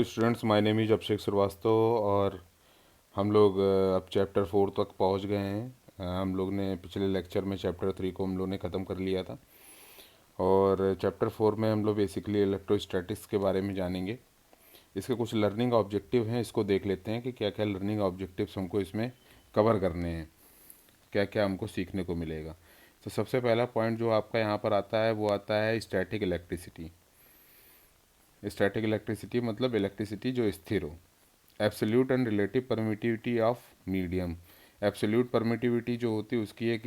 Students, my name is अभिषेक श्रीवास्तव और हम लोग अब चैप्टर 4 तक पहुंच गए हैं। हम लोग ने पिछले लेक्चर में चैप्टर 3 को हम लोग ने ख़त्म कर लिया था और चैप्टर 4 में हम लोग बेसिकली इलेक्ट्रोस्टैटिक्स के बारे में जानेंगे। इसके कुछ लर्निंग ऑब्जेक्टिव हैं, इसको देख लेते हैं कि क्या क्या लर्निंग ऑब्जेक्टिव्स हमको इसमें कवर करने हैं, क्या क्या हमको सीखने को मिलेगा। तो सबसे पहला पॉइंट जो आपका यहाँ पर आता है वो आता है स्टैटिक इलेक्ट्रिसिटी। स्टैटिक इलेक्ट्रिसिटी मतलब इलेक्ट्रिसिटी जो स्थिर हो। Absolute and relative permittivity of medium. Absolute permittivity जो होती है उसकी एक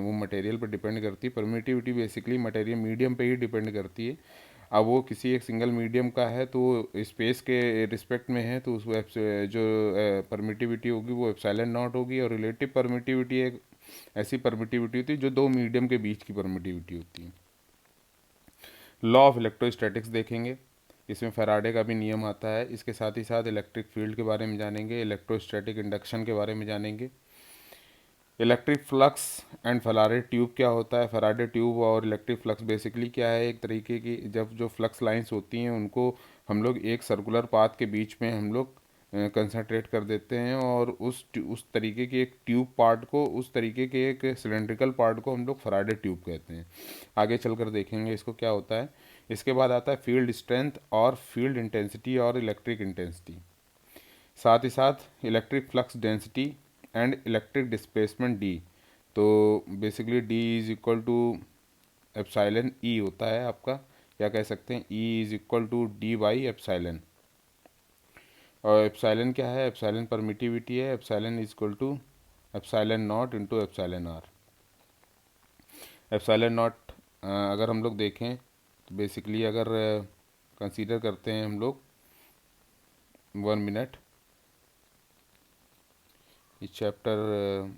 वो मटेरियल पर डिपेंड करती है। परमिटिविटी बेसिकली मटेरियल मीडियम पे ही डिपेंड करती है। अब वो किसी एक सिंगल मीडियम का है तो स्पेस के रिस्पेक्ट में है तो उसको जो परमिटिविटी होगी वो एप्सिलॉन नॉट होगी। और रिलेटिव परमिटिविटी एक ऐसी परमिटिविटी होती है जो दो मीडियम के बीच की परमिटिविटी होती है। लॉ ऑफ इलेक्ट्रोस्टैटिक्स देखेंगे, इसमें फैराडे का भी नियम आता है। इसके साथ ही साथ इलेक्ट्रिक फील्ड के बारे में जानेंगे, इलेक्ट्रोस्टैटिक इंडक्शन के बारे में जानेंगे। Electric flux and Faraday tube क्या होता है। फैराडे ट्यूब और इलेक्ट्रिक फ्लक्स बेसिकली क्या है, एक तरीके की जब जो फ्लक्स लाइंस होती हैं उनको हम लोग एक सर्कुलर पाथ के बीच में हम लोग कंसंट्रेट कर देते हैं और उस तरीके के एक ट्यूब पार्ट को, उस तरीके के एक सिलेंड्रिकल पार्ट को हम लोग फैराडे ट्यूब कहते हैं। आगे चलकर देखेंगे इसको क्या होता है। इसके बाद आता है फील्ड स्ट्रेंथ और फील्ड इंटेंसिटी और इलेक्ट्रिक इंटेंसिटी, साथ ही साथ electric flux density and electric displacement D. तो basically D is equal to epsilon E होता है आपका, क्या कह सकते हैं, E is equal to D by epsilon. और एप्सिलॉन क्या है, एप्सिलॉन परमिटिविटी है, epsilon is equal to epsilon naught into epsilon R. Epsilon naught अगर हम लोग देखें तो बेसिकली अगर कंसीडर करते हैं हम लोग 1 मिनट इस चैप्टर,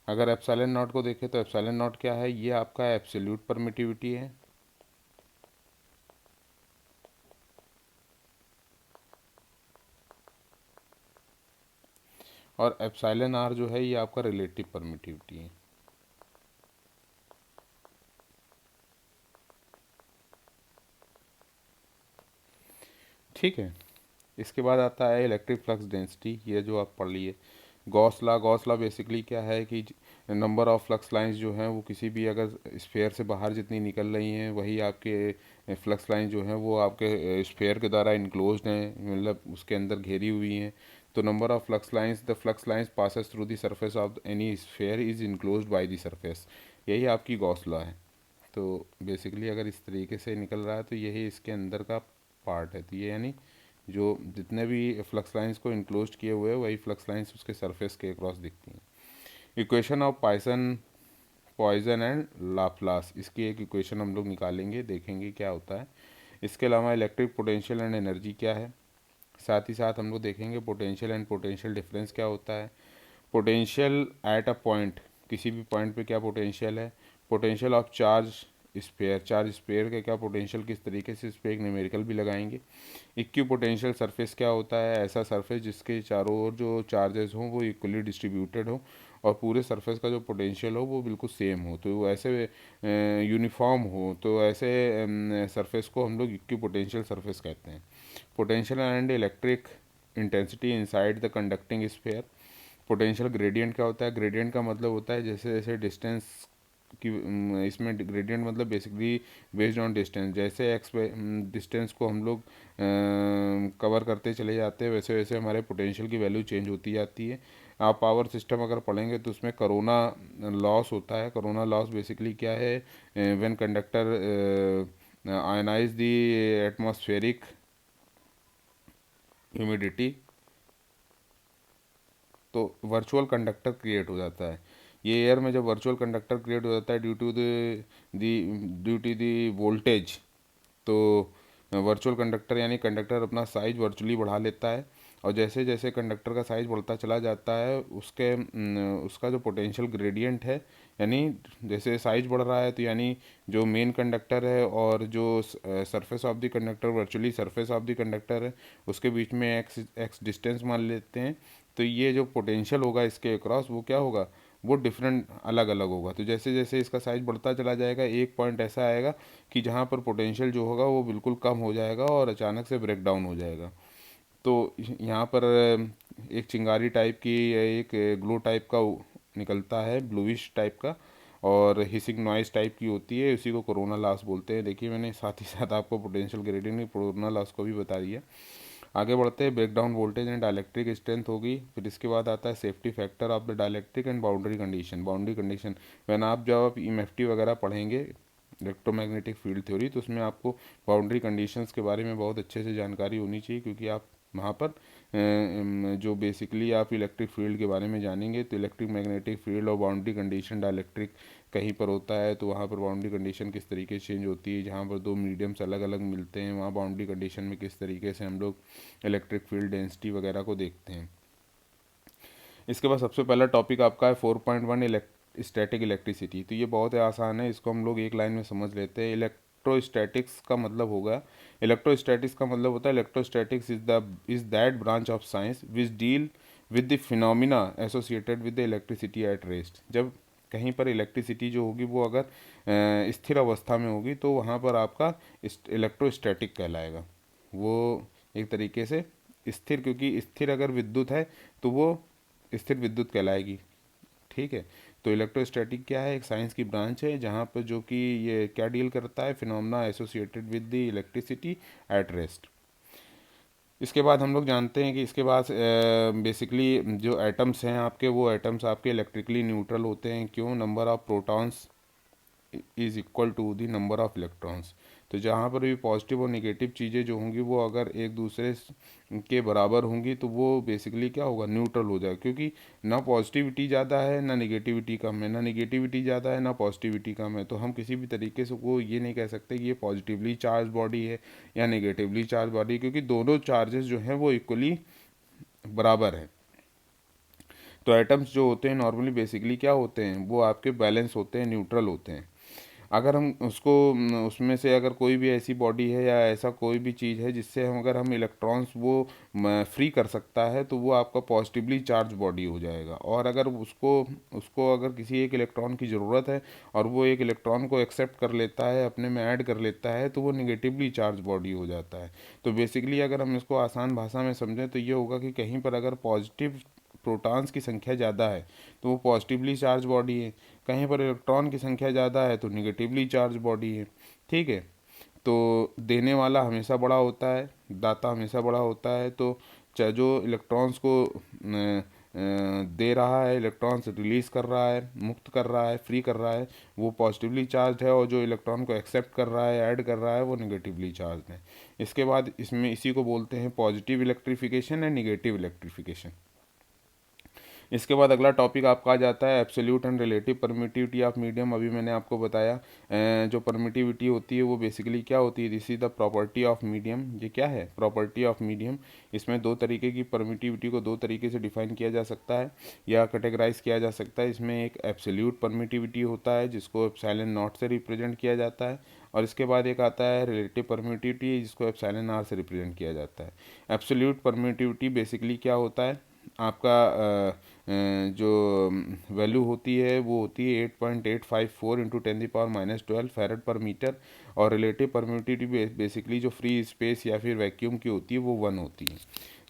अगर एप्सिलॉन नॉट को देखें तो एप्सिलॉन नॉट क्या है, ये आपका एब्सोल्यूट परमिटिविटी है। और एप्सिलॉन आर जो है ये आपका रिलेटिव परमिटिविटी है। ठीक है। इसके बाद आता है इलेक्ट्रिक फ्लक्स डेंसिटी, ये जो आप पढ़ लिए। गॉस लॉ बेसिकली क्या है कि नंबर ऑफ फ्लक्स लाइंस जो हैं वो किसी भी अगर स्फेयर से बाहर जितनी निकल रही हैं वही आपके फ्लक्स लाइन जो हैं वो आपके स्फेयर के द्वारा इनक्लोज्ड हैं, मतलब उसके अंदर घेरी हुई हैं। तो number of flux lines passes through the surface of any sphere is enclosed by the surface, यही आपकी गॉस लॉ है। तो बेसिकली अगर इस तरीके से निकल रहा है तो यही इसके अंदर का पार्ट है। तो ये यानी जो जितने भी फ्लक्स लाइंस को इनक्लोज किए हुए हैं वही फ्लक्स लाइंस उसके सरफेस के अक्रॉस दिखती हैं। Equation of Poisson and Laplace, इसकी एक इक्वेशन हम लोग निकालेंगे, देखेंगे क्या होता है। इसके अलावा इलेक्ट्रिक पोटेंशियल एंड एनर्जी क्या है, साथ ही साथ हम लोग देखेंगे पोटेंशियल एंड पोटेंशियल डिफरेंस क्या होता है। पोटेंशियल एट अ पॉइंट, किसी भी पॉइंट पे क्या पोटेंशियल है। पोटेंशियल ऑफ चार्ज स्पेयर का क्या पोटेंशियल, किस तरीके से इस पर एक न्यूमेरिकल भी लगाएंगे। इक्वी पोटेंशियल सरफेस क्या होता है, ऐसा सरफेस जिसके चारों ओर जो चार्जेस हों वो इक्वली डिस्ट्रीब्यूटेड हो और पूरे सरफेस का जो पोटेंशियल हो वो बिल्कुल सेम हो, तो ऐसे यूनिफॉर्म हो, तो ऐसे सरफेस को हम लोग इक्वी पोटेंशियल सरफेस कहते हैं। Potential and electric intensity inside the conducting sphere. Potential gradient क्या होता है, ग्रेडियंट का मतलब होता है जैसे जैसे डिस्टेंस की, इसमें ग्रेडियंट मतलब बेसिकली बेस्ड ऑन डिस्टेंस, जैसे एक्स डिस्टेंस को हम लोग कवर करते चले जाते हैं वैसे वैसे हमारे पोटेंशियल की वैल्यू चेंज होती जाती है। आप पावर सिस्टम अगर पढ़ेंगे तो उसमें करोना लॉस होता है। करोना लॉस बेसिकली क्या है, when conductor ionise the atmospheric humidity तो वर्चुअल कंडक्टर क्रिएट हो जाता है। ये एयर में जब वर्चुअल कंडक्टर क्रिएट हो जाता है ड्यू टू दी वोल्टेज, तो वर्चुअल कंडक्टर यानी कंडक्टर अपना साइज वर्चुअली बढ़ा लेता है और जैसे जैसे कंडक्टर का साइज बढ़ता चला जाता है उसका जो पोटेंशियल ग्रेडियंट है, यानी जैसे साइज बढ़ रहा है तो यानी जो मेन कंडक्टर है और जो surface of the conductor virtually surface of the conductor है उसके बीच में एक्स एक्स डिस्टेंस मान लेते हैं। तो ये जो पोटेंशियल होगा इसके अक्रॉस वो क्या होगा, वो डिफरेंट अलग अलग होगा। तो जैसे जैसे इसका साइज बढ़ता चला जाएगा, एक पॉइंट ऐसा आएगा कि जहाँ पर पोटेंशियल जो होगा वो बिल्कुल कम हो जाएगा और अचानक से ब्रेक डाउन हो जाएगा। तो यहाँ पर एक चिंगारी टाइप की या एक ग्लो टाइप का निकलता है, ब्लूइश टाइप का, और हिसिंग नॉइस टाइप की होती है, उसी को कोरोना लॉस बोलते हैं। देखिए मैंने साथ ही साथ आपको पोटेंशियल ग्रेडियंट में कोरोना लॉस को भी बता दिया। आगे बढ़ते हैं, breakdown voltage and dielectric strength होगी। फिर इसके बाद आता है safety factor of the dielectric and boundary condition. Boundary condition वैन आप जब आप EMFT वगैरह पढ़ेंगे, इलेक्ट्रोमैग्नेटिक फील्ड थ्योरी, तो उसमें आपको बाउंड्री कंडीशंस के बारे में बहुत अच्छे से जानकारी होनी चाहिए, क्योंकि आप वहाँ पर जो बेसिकली आप इलेक्ट्रिक फील्ड के बारे में जानेंगे, तो इलेक्ट्रिक मैग्नेटिक फील्ड और बाउंड्री कंडीशन डायलेक्ट्रिक कहीं पर होता है तो वहाँ पर बाउंड्री कंडीशन किस तरीके से चेंज होती है, जहाँ पर दो मीडियम्स अलग अलग मिलते हैं वहाँ बाउंड्री कंडीशन में किस तरीके से हम लोग इलेक्ट्रिक फील्ड डेंसिटी वगैरह को देखते हैं। इसके बाद सबसे पहला टॉपिक आपका है 4.1 स्टैटिक इलेक्ट्रिसिटी। तो ये बहुत ही आसान है, इसको हम लोग एक लाइन में समझ लेते हैं। इलेक्ट्रोस्टैटिक्स का मतलब होगा, इलेक्ट्रोस्टैटिक्स का मतलब होता है, electrostatics is that branch of science which deal with the phenomena associated with the electricity at rest. जब कहीं पर इलेक्ट्रिसिटी जो होगी वो अगर स्थिर अवस्था में होगी तो वहाँ पर आपका इलेक्ट्रोस्टैटिक कहलाएगा। वो एक तरीके से स्थिर, क्योंकि स्थिर अगर विद्युत है तो वो स्थिर विद्युत कहलाएगी। ठीक है, तो इलेक्ट्रोस्टैटिक क्या है, एक साइंस की ब्रांच है जहाँ पर जो कि ये क्या डील करता है, phenomena associated with the electricity at rest. इसके बाद हम लोग जानते हैं कि इसके बाद बेसिकली जो एटम्स हैं आपके, वो एटम्स आपके इलेक्ट्रिकली न्यूट्रल होते हैं। क्यों? Number of protons is equal to the number of electrons. तो जहाँ पर भी पॉजिटिव और नेगेटिव चीज़ें जो होंगी वो अगर एक दूसरे के बराबर होंगी तो वो बेसिकली क्या होगा, न्यूट्रल हो जाएगा, क्योंकि ना पॉजिटिविटी ज़्यादा है ना नेगेटिविटी कम है, ना नेगेटिविटी ज़्यादा है ना पॉजिटिविटी कम है। तो हम किसी भी तरीके से वो ये नहीं कह सकते कि ये पॉजिटिवली चार्ज बॉडी है या नेगेटिवली चार्ज बॉडी, क्योंकि दोनों चार्जेस जो हैं वो इक्वली बराबर हैं। तो एटम्स जो होते हैं नॉर्मली बेसिकली क्या होते हैं, वो आपके बैलेंस होते हैं, न्यूट्रल होते हैं। अगर हम उसको उसमें से अगर कोई भी ऐसी बॉडी है या ऐसा कोई भी चीज़ है जिससे हम अगर हम इलेक्ट्रॉन्स वो फ्री कर सकता है तो वो आपका पॉजिटिवली चार्ज बॉडी हो जाएगा। और अगर उसको उसको अगर किसी एक इलेक्ट्रॉन की ज़रूरत है और वो एक इलेक्ट्रॉन को एक्सेप्ट कर लेता है, अपने में ऐड कर लेता है, तो वो निगेटिवली चार्ज बॉडी हो जाता है। तो बेसिकली अगर हम इसको आसान भाषा में समझें तो ये होगा कि कहीं पर अगर पॉजिटिव प्रोटॉन्स की संख्या ज़्यादा है तो वो पॉजिटिवली चार्ज बॉडी है, कहीं पर इलेक्ट्रॉन की संख्या ज़्यादा है तो निगेटिवली चार्ज बॉडी है। ठीक है, तो देने वाला हमेशा बड़ा होता है, दाता हमेशा बड़ा होता है। तो चाहे जो इलेक्ट्रॉन्स को दे रहा है, इलेक्ट्रॉन्स रिलीज़ कर रहा है, मुक्त कर रहा है, फ्री कर रहा है, वो पॉजिटिवली चार्ज है, और जो इलेक्ट्रॉन को एक्सेप्ट कर रहा है, ऐड कर रहा है, वो निगेटिवली चार्ज है। इसके बाद इसमें इसी को बोलते हैं positive electrification and negative electrification. इसके बाद अगला टॉपिक आपका आ जाता है absolute and relative permittivity of medium. अभी मैंने आपको बताया जो परमिटिविटी होती है वो बेसिकली क्या होती है, this is the property of medium. ये क्या है, प्रॉपर्टी ऑफ मीडियम। इसमें दो तरीके की परमिटिविटी को दो तरीके से डिफाइन किया जा सकता है या कैटेगराइज किया जा सकता है। इसमें एक एब्सोल्यूट परमिटिविटी होता है जिसको एप्सिलॉन नॉट से रिप्रेजेंट किया जाता है, और इसके बाद एक आता है रिलेटिव परमिटिविटी जिसको एप्सिलॉन आर से रिप्रेजेंट किया जाता है। एब्सोल्यूट परमिटिविटी बेसिकली क्या होता है, आपका जो वैल्यू होती है वो होती है 8.854 इंटू 10⁻⁻12 फैरेड पर मीटर। और रिलेटिव परमिटिविटी बेसिकली जो फ्री स्पेस या फिर वैक्यूम की होती है वो 1 होती है।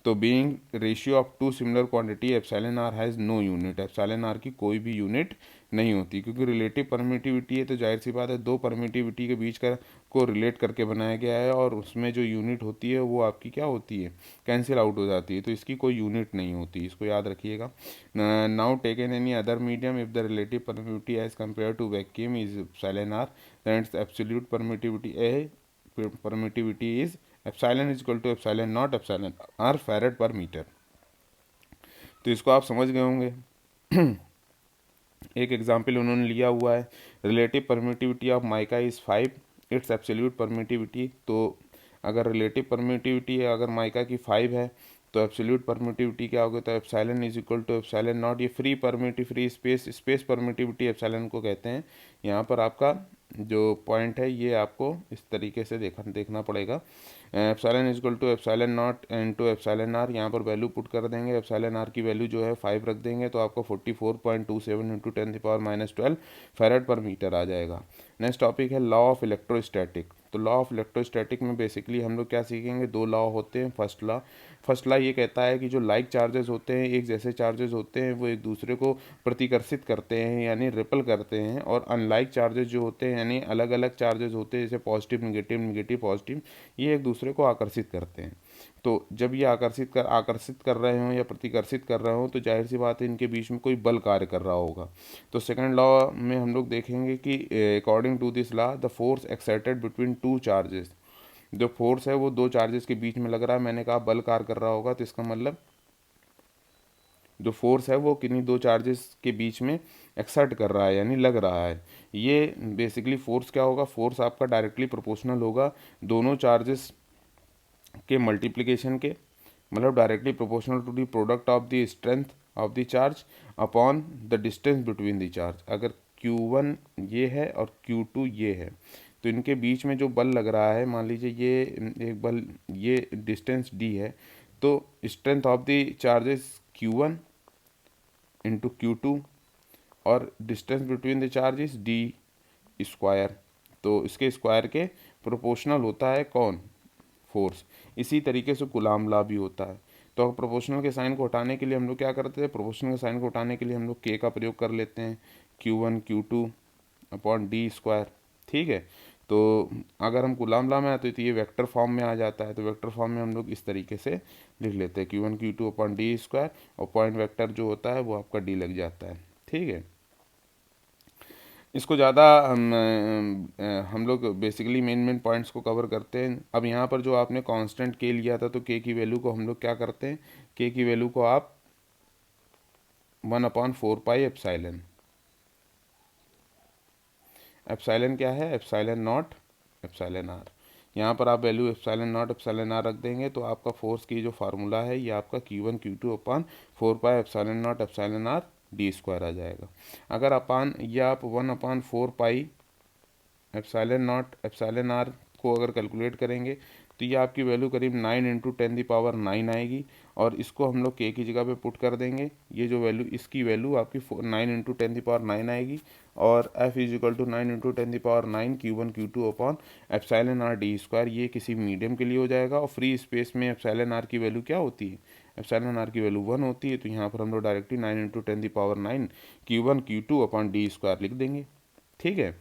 तो being ratio of two similar quantity epsilon r has no unit, epsilon r की कोई भी यूनिट नहीं होती, क्योंकि रिलेटिव परमिटिविटी है तो जाहिर सी बात है दो परमिटिविटी के बीच का को रिलेट करके बनाया गया है, और उसमें जो यूनिट होती है वो आपकी क्या होती है, कैंसिल आउट हो जाती है, तो इसकी कोई यूनिट नहीं होती, इसको याद रखिएगा। Now taken any other medium if the relative permittivity as compare to vacuum is epsilon r, then it's absolute permittivity is epsilon is equal to epsilon naught epsilon r farad per metre. तो इसको आप समझ गए होंगे। एक example उन्होंने लिया हुआ है, relative permittivity of mica is 5, it's absolute permittivity. तो अगर रिलेटिव परमिटिविटी है अगर माइका की 5 है तो एब्सोल्यूट परमिटिविटी क्या होगी, तो epsilon is equal to epsilon naught, ये फ्री स्पेस परमिटिविटी एप्सिलॉन को कहते हैं। यहाँ पर आपका जो पॉइंट है ये आपको इस तरीके से देखना पड़ेगा। Epsilon is equal to epsilon naught into epsilon r, यहाँ पर वैल्यू पुट कर देंगे। एप्सिलॉन आर की वैल्यू जो है 5 रख देंगे तो आपको 44.27 इंटू 10⁻⁻12 फैराड पर मीटर आ जाएगा। नेक्स्ट टॉपिक है लॉ ऑफ इलेक्ट्रोस्टैटिक। तो लॉ ऑफ इलेक्ट्रोस्टैटिक में बेसिकली हम लोग क्या सीखेंगे, दो लॉ होते हैं। फर्स्ट लॉ ये कहता है कि जो लाइक चार्जेस होते हैं, एक जैसे चार्जेस होते हैं, वो एक दूसरे को प्रतिकर्षित करते हैं यानी रिपल करते हैं। और अनलाइक चार्जेस जो होते हैं यानी अलग अलग चार्जेस होते हैं, जैसे पॉजिटिव नेगेटिव नेगेटिव पॉजिटिव, ये एक दूसरे को आकर्षित करते हैं। तो जब ये आकर्षित कर रहे हों या प्रतिकर्षित कर रहे हों तो जाहिर सी बात है इनके बीच में कोई बल कार्य कर रहा होगा। तो सेकंड लॉ में हम लोग देखेंगे कि according to this law the force exerted between two charges, जो फोर्स है वो दो चार्जेस के बीच में लग रहा है, मैंने कहा बल कार्य कर रहा होगा, तो इसका मतलब जो फोर्स है वो किन्हीं दो चार्जेस के बीच में एक्सर्ट कर रहा है यानी लग रहा है। ये बेसिकली फोर्स क्या होगा, फोर्स आपका डायरेक्टली प्रोपोर्शनल होगा दोनों चार्जेस के मल्टीप्लिकेशन के, मतलब directly proportional to the product of the strength of the charge upon the distance between the charge. अगर Q1 ये है और Q2 ये है तो इनके बीच में जो बल लग रहा है, मान लीजिए ये एक बल, ये डिस्टेंस d है, तो strength of the charges Q1 into Q2 और distance between the charges d square, तो इसके स्क्वायर के प्रोपोर्शनल होता है कौन, फोर्स। इसी तरीके से कूलाम लॉ भी होता है। तो प्रोपोर्शनल के साइन को हटाने के लिए हम लोग क्या करते हैं, प्रोपोर्शनल के साइन को हटाने के लिए हम लोग के का प्रयोग कर लेते हैं, Q1 Q2 upon D square. ठीक है, तो अगर हम कूलाम लॉ में आते हैं तो ये वेक्टर फॉर्म में आ जाता है। तो वेक्टर फॉर्म में हम लोग इस तरीके से लिख लेते हैं Q1 Q2 upon D square, और पॉइंट वेक्टर जो होता है वो आपका डी लग जाता है। ठीक है, इसको ज़्यादा हम लोग बेसिकली मेन पॉइंट्स को कवर करते हैं। अब यहाँ पर जो आपने कांस्टेंट के लिया था तो के की वैल्यू को हम लोग क्या करते हैं, के की वैल्यू को आप 1/4 पाई एप्सिलॉन, एप्सिलॉन क्या है, एप्सिलॉन नॉट एप्सिलॉन आर, यहाँ पर आप value epsilon naught epsilon r रख देंगे तो आपका फोर्स की जो फार्मूला है ये आपका Q1 Q2 upon 4 pi epsilon naught epsilon R D square आ जाएगा। अगर अपान ये आप 1/4 pi epsilon naught epsilon R को अगर कैलकुलेट करेंगे तो ये आपकी वैल्यू करीब 9 इंटू 10⁻⁹ आएगी, और इसको हम लोग के की जगह पे पुट कर देंगे। ये जो वैल्यू, इसकी वैल्यू आपकी 9 इंटू 10⁻⁹ आएगी, और F is equal to 9 into 10⁻⁹ Q1 Q2 upon epsilon R D square. ये किसी मीडियम के लिए हो जाएगा, और फ्री स्पेस में एप्सिलॉन आर की वैल्यू क्या होती है, एप्सिलॉन आर की वैल्यू 1 होती है। तो यहाँ पर हम लोग directly 9 into 10⁻⁹ Q1 Q2 upon D square लिख देंगे। ठीक है,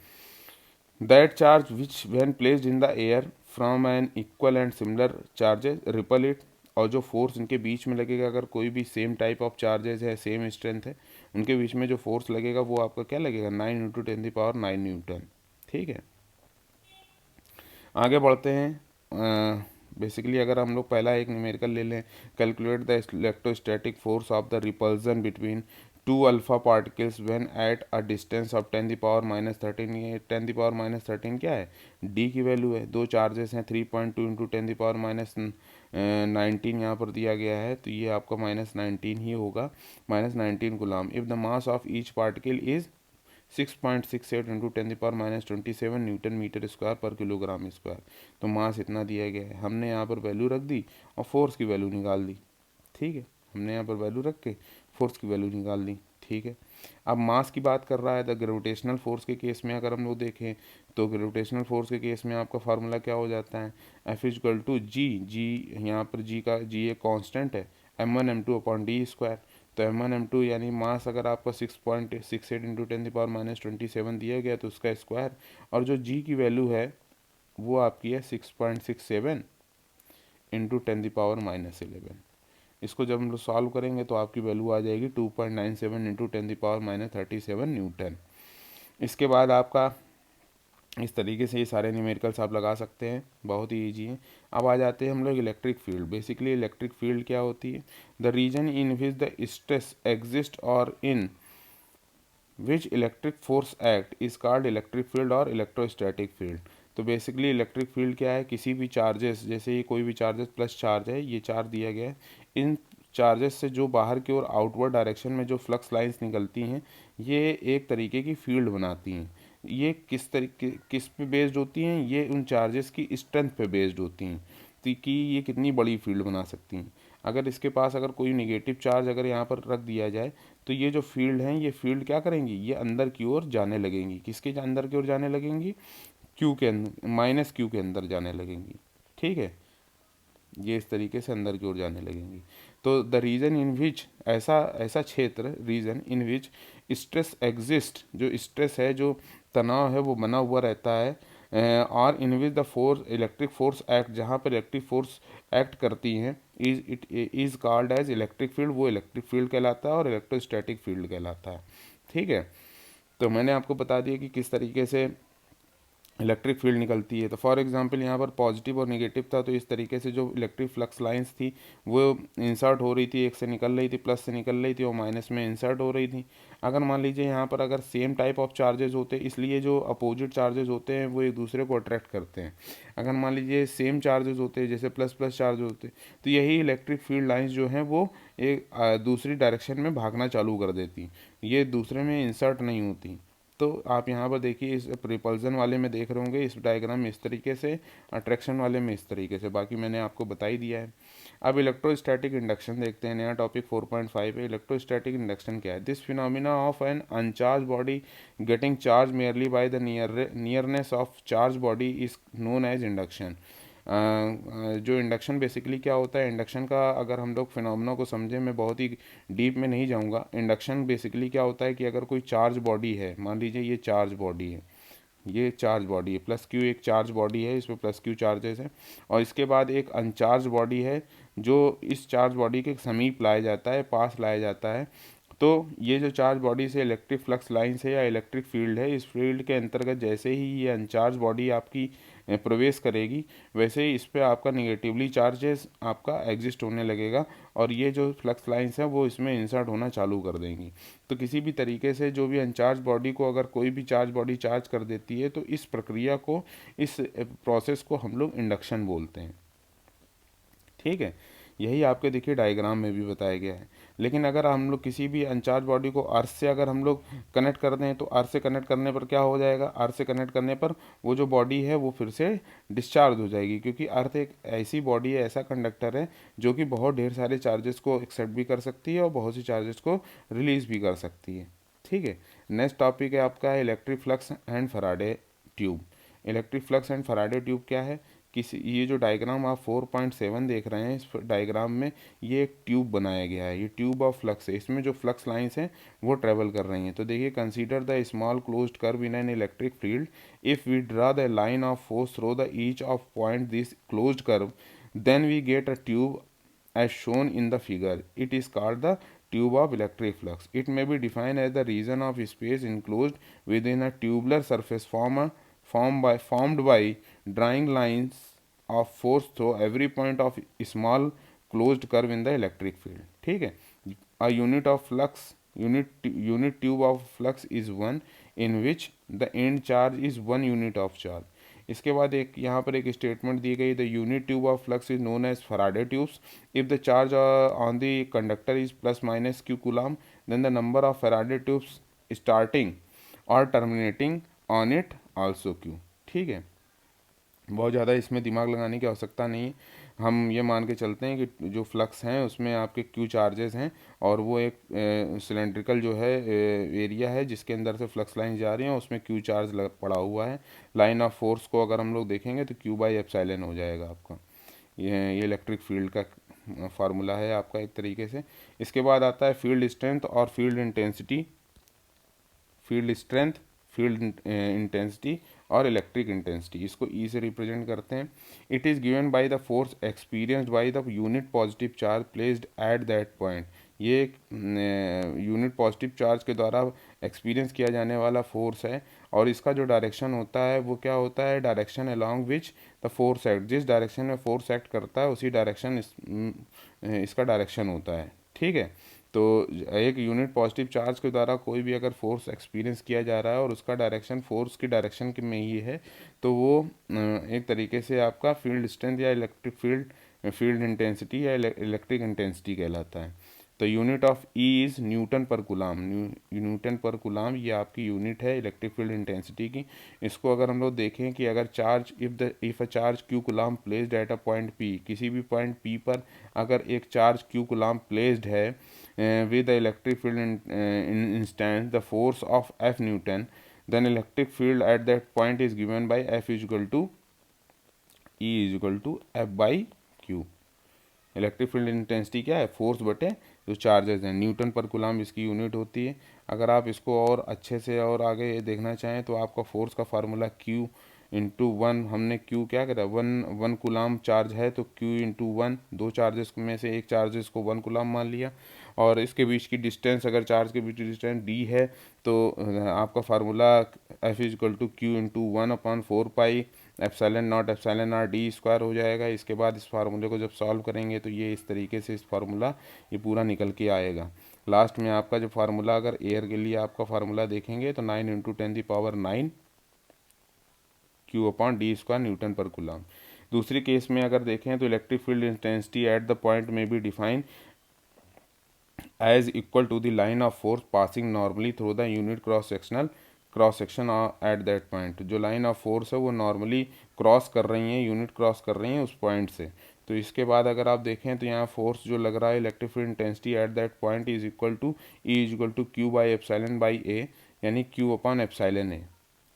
that charge which when placed in the air from an equal and similar charges repel it, और जो फोर्स इनके बीच में लगेगा, अगर कोई भी सेम टाइप ऑफ चार्जेस है, सेम स्ट्रेंथ है, उनके बीच में जो फोर्स लगेगा वो आपका क्या लगेगा, 9 इंटू 10⁻⁹ न्यूटन। ठीक है, आगे बढ़ते हैं। बेसिकली अगर हम लोग पहला एक न्यूमेरिकल ले लें, calculate the electrostatic force of the repulsion between two alpha particles when at a distance of 10⁻⁻13। ये 10⁻⁻13 क्या है, डी की वैल्यू है। दो चार्जेस हैं 3.2 इंटू 10⁻⁻19 यहाँ पर दिया गया है, तो ये आपका -19 ही होगा, -19 coulomb. If the mass of each particle is 6.68 into 10⁻⁻27 newton metre square per kilogram square. तो मास इतना दिया गया है, हमने यहाँ पर वैल्यू रख दी और फोर्स की वैल्यू निकाल दी। ठीक है, हमने यहाँ पर वैल्यू रख के फोर्स की वैल्यू निकाल दी। ठीक है, अब मास की बात कर रहा है। द ग्रेविटेशनल फोर्स के केस में अगर हम लोग देखें तो ग्रेविटेशनल फोर्स के केस में आपका फार्मूला क्या हो जाता है, F इक्वल टू जी, यहाँ पर जी एक कांस्टेंट है, M1 M2 upon D square. तो M1 M2 यानी मास अगर आपका 6.68 इंटू 10⁻⁻27 दिया गया तो उसका स्क्वायर, और जो जी की वैल्यू है वो आपकी है 6.67 इंटू 10⁻⁻11। इसको जब हम लोग सॉल्व करेंगे तो आपकी वैल्यू आ जाएगी 2.97 इंटू 10⁻⁻37 न्यूटन। इसके बाद आपका इस तरीके से ये सारे न्यूमेरिकल्स आप लगा सकते हैं, बहुत ही ईजी है। अब आ जाते हैं हम लोग electric field. Basically electric field क्या होती है, the region in which the stress exist और in which electric force act is called electric field और इलेक्ट्रोस्टैटिक फील्ड। तो बेसिकली इलेक्ट्रिक फील्ड क्या है, किसी भी चार्जेस, जैसे ये कोई भी चार्जेस प्लस चार्ज है, ये चार्ज दिया गया है, इन चार्जेस से जो बाहर की ओर आउटवर्ड डायरेक्शन में जो फ्लक्स लाइंस निकलती हैं ये एक तरीके की फील्ड बनाती हैं। ये किस पे बेस्ड होती हैं, ये उन चार्जेस की स्ट्रेंथ पे बेस्ड होती हैं, तो कि ये कितनी बड़ी फील्ड बना सकती हैं। अगर इसके पास अगर कोई निगेटिव चार्ज अगर यहाँ पर रख दिया जाए तो ये जो फील्ड हैं, ये फील्ड क्या करेंगी, ये अंदर की ओर जाने लगेंगी। किसके अंदर की ओर जाने लगेंगी, क्यू के अंदर, माइनस क्यू के अंदर जाने लगेंगी। ठीक है, ये इस तरीके से अंदर की ओर जाने लगेंगी। तो द रीजन इन विच, ऐसा ऐसा क्षेत्र, reason in which stress exist, जो स्ट्रेस है, जो तनाव है वो बना हुआ रहता है, और in which the force, electric force act, जहाँ पर इलेक्ट्रिक फोर्स एक्ट करती हैं, is called as electric field, वो इलेक्ट्रिक फील्ड कहलाता है और इलेक्ट्रोस्टैटिक फील्ड कहलाता है। ठीक है, तो मैंने आपको बता दिया कि किस तरीके से इलेक्ट्रिक फील्ड निकलती है। तो फॉर एग्जांपल यहाँ पर पॉजिटिव और नेगेटिव था, तो इस तरीके से जो इलेक्ट्रिक फ्लक्स लाइंस थी वो इंसर्ट हो रही थी, एक से निकल रही थी, प्लस से निकल रही थी और माइनस में इंसर्ट हो रही थी। अगर मान लीजिए यहाँ पर अगर सेम टाइप ऑफ चार्जेस होते, इसलिए जो अपोजिट चार्जेस होते हैं वो एक दूसरे को अट्रैक्ट करते हैं। अगर मान लीजिए सेम चार्जेस होते हैं, जैसे प्लस प्लस चार्ज होते, तो यही इलेक्ट्रिक फील्ड लाइंस जो हैं वो एक दूसरी डायरेक्शन में भागना चालू कर देती, ये दूसरे में इंसर्ट नहीं होती। तो आप यहाँ पर देखिए, इस रिपल्जन वाले में देख रहे होंगे इस डायग्राम में इस तरीके से, अट्रैक्शन वाले में इस तरीके से, बाकी मैंने आपको बता ही दिया है। अब इलेक्ट्रोस्टैटिक इंडक्शन देखते हैं, नया टॉपिक 4.5 है। इलेक्ट्रोस्टैटिक इंडक्शन क्या है, this phenomena of an uncharge body getting charge merely by the nearness of charge body is known as induction. जो इंडक्शन बेसिकली क्या होता है, इंडक्शन का अगर हम लोग फिनोमेना को समझें, मैं बहुत ही डीप में नहीं जाऊंगा। इंडक्शन बेसिकली क्या होता है कि अगर कोई चार्ज बॉडी है, मान लीजिए ये चार्ज बॉडी है, ये चार्ज बॉडी है, प्लस क्यू एक चार्ज बॉडी है, इसमें प्लस क्यू चार्जेस हैं, और इसके बाद एक अनचार्ज बॉडी है जो इस चार्ज बॉडी के समीप लाया जाता है, पास लाया जाता है। तो ये जो चार्ज बॉडी से इलेक्ट्रिक फ्लक्स लाइंस है या इलेक्ट्रिक फील्ड है, इस फील्ड के अंतर्गत जैसे ही ये अनचार्ज बॉडी आपकी प्रवेश करेगी, वैसे ही इस पर आपका निगेटिवली चार्जेस आपका एग्जिस्ट होने लगेगा और ये जो फ्लक्स लाइंस हैं वो इसमें इंसर्ट होना चालू कर देंगी। तो किसी भी तरीके से जो भी अनचार्ज बॉडी को अगर कोई भी चार्ज बॉडी चार्ज कर देती है, तो इस प्रक्रिया को, इस प्रोसेस को हम लोग इंडक्शन बोलते हैं। ठीक है, यही आपके देखिए डायग्राम में भी बताया गया है। लेकिन अगर हम लोग किसी भी अनचार्ज बॉडी को अर्थ से अगर हम लोग कनेक्ट कर दें, तो अर्थ से कनेक्ट करने पर क्या हो जाएगा, अर्थ से कनेक्ट करने पर वो जो बॉडी है वो फिर से डिस्चार्ज हो जाएगी, क्योंकि अर्थ एक ऐसी बॉडी है, ऐसा कंडक्टर है जो कि बहुत ढेर सारे चार्जेस को एक्सेप्ट भी कर सकती है और बहुत सी चार्जेस को रिलीज भी कर सकती है। ठीक है, नेक्स्ट टॉपिक है आपका electric flux and Faraday tube. Electric flux and Faraday tube क्या है, किसी, ये जो डायग्राम आप 4.7 देख रहे हैं, इस डायग्राम में ये एक ट्यूब बनाया गया है, ये ट्यूब ऑफ फ्लक्स है, इसमें जो फ्लक्स लाइंस हैं वो ट्रेवल कर रही हैं। तो देखिए, consider the small closed curve in an electric field, if we draw the line of force through the each of point this closed curve, then we get a tube as shown in the figure. It is called the tube of electric flux. It may be defined as the region of space enclosed within a tubular surface formed by drawing lines of force through every point of small closed curve in the electric field. ठीक है, a unit of flux, unit tube of flux is one in which the end charge is 1 unit of charge. इसके बाद एक यहाँ पर एक statement दी गई, the unit tube of flux is known as Faraday tubes. If the charge on the conductor is plus minus Q coulomb, then the number of Faraday tubes starting और terminating on it also Q. ठीक है, बहुत ज़्यादा इसमें दिमाग लगाने की आवश्यकता नहीं है, हम ये मान के चलते हैं कि जो फ्लक्स हैं उसमें आपके क्यू चार्जेस हैं और वो एक सिलेंड्रिकल जो है एरिया है जिसके अंदर से फ्लक्स लाइन जा रही हैं, उसमें क्यू चार्ज पड़ा हुआ है। लाइन ऑफ फोर्स को अगर हम लोग देखेंगे तो क्यू बाई एप्सिलॉन हो जाएगा आपका। ये इलेक्ट्रिक फील्ड का फार्मूला है आपका एक तरीके से। इसके बाद आता है फील्ड स्ट्रेंथ और field intensity. Field strength, field intensity और इलेक्ट्रिक इंटेंसिटी, इसको ई से रिप्रेजेंट करते हैं। It is given by the force experienced by the unit positive charge placed at that point. ये एक यूनिट पॉजिटिव चार्ज के द्वारा एक्सपीरियंस किया जाने वाला फोर्स है और इसका जो डायरेक्शन होता है वो क्या होता है, direction along which the force act, जिस डायरेक्शन में फोर्स एक्ट करता है उसी डायरेक्शन इसका डायरेक्शन होता है। ठीक है, तो एक यूनिट पॉजिटिव चार्ज के द्वारा कोई भी अगर फोर्स एक्सपीरियंस किया जा रहा है और उसका डायरेक्शन फोर्स की डायरेक्शन में ही है, तो वो एक तरीके से आपका फील्ड स्ट्रेंथ या इलेक्ट्रिक फील्ड इंटेंसिटी या इलेक्ट्रिक इंटेंसिटी कहलाता है। तो unit of E is Newton per coulomb. Newton per coulomb ये आपकी यूनिट है इलेक्ट्रिक फील्ड इंटेंसिटी की। इसको अगर हम लोग देखें कि अगर charge if a charge Q coulomb placed at a point P, किसी भी पॉइंट पी पर अगर एक चार्ज क्यू कूलाम प्लेस्ड है with the electric field in instance the force of F Newton, then electric field at that point is given by F is equal to E is equal to F by Q। Electric field intensity क्या है, force बटे जो charges हैं, Newton per coulomb इसकी unit होती है। अगर आप इसको और अच्छे से और आगे देखना चाहें तो आपका फोर्स का फार्मूला Q इंटू वन, हमने Q क्या करा, वन कूलाम चार्ज है तो Q इंटू वन, दो चार्जेस में से एक चार्जेस को वन कूलाम मान लिया, और इसके बीच की डिस्टेंस, अगर चार्ज के बीच की डिस्टेंस d है तो आपका formula F is equal to Q into one upon four pi epsilon naught epsilon R D square हो जाएगा। इसके बाद इस फार्मूले को जब सॉल्व करेंगे तो ये इस तरीके से इस फार्मूला ये पूरा निकल के आएगा। लास्ट में आपका जो फार्मूला, अगर एयर के लिए आपका फार्मूला देखेंगे तो 9 into 10⁻⁹ Q upon D square newton per coulomb. दूसरी केस में अगर देखें तो electric field intensity at the point में be define as equal to the line of force passing normally through the unit cross section at that point. जो line of force है वो normally cross कर रही हैं, यूनिट क्रॉस कर रही हैं उस पॉइंट से। तो इसके बाद अगर आप देखें तो यहाँ फोर्स जो लग रहा है electric field intensity at that point is equal to E is equal to Q by epsilon by A, यानी Q upon epsilon A.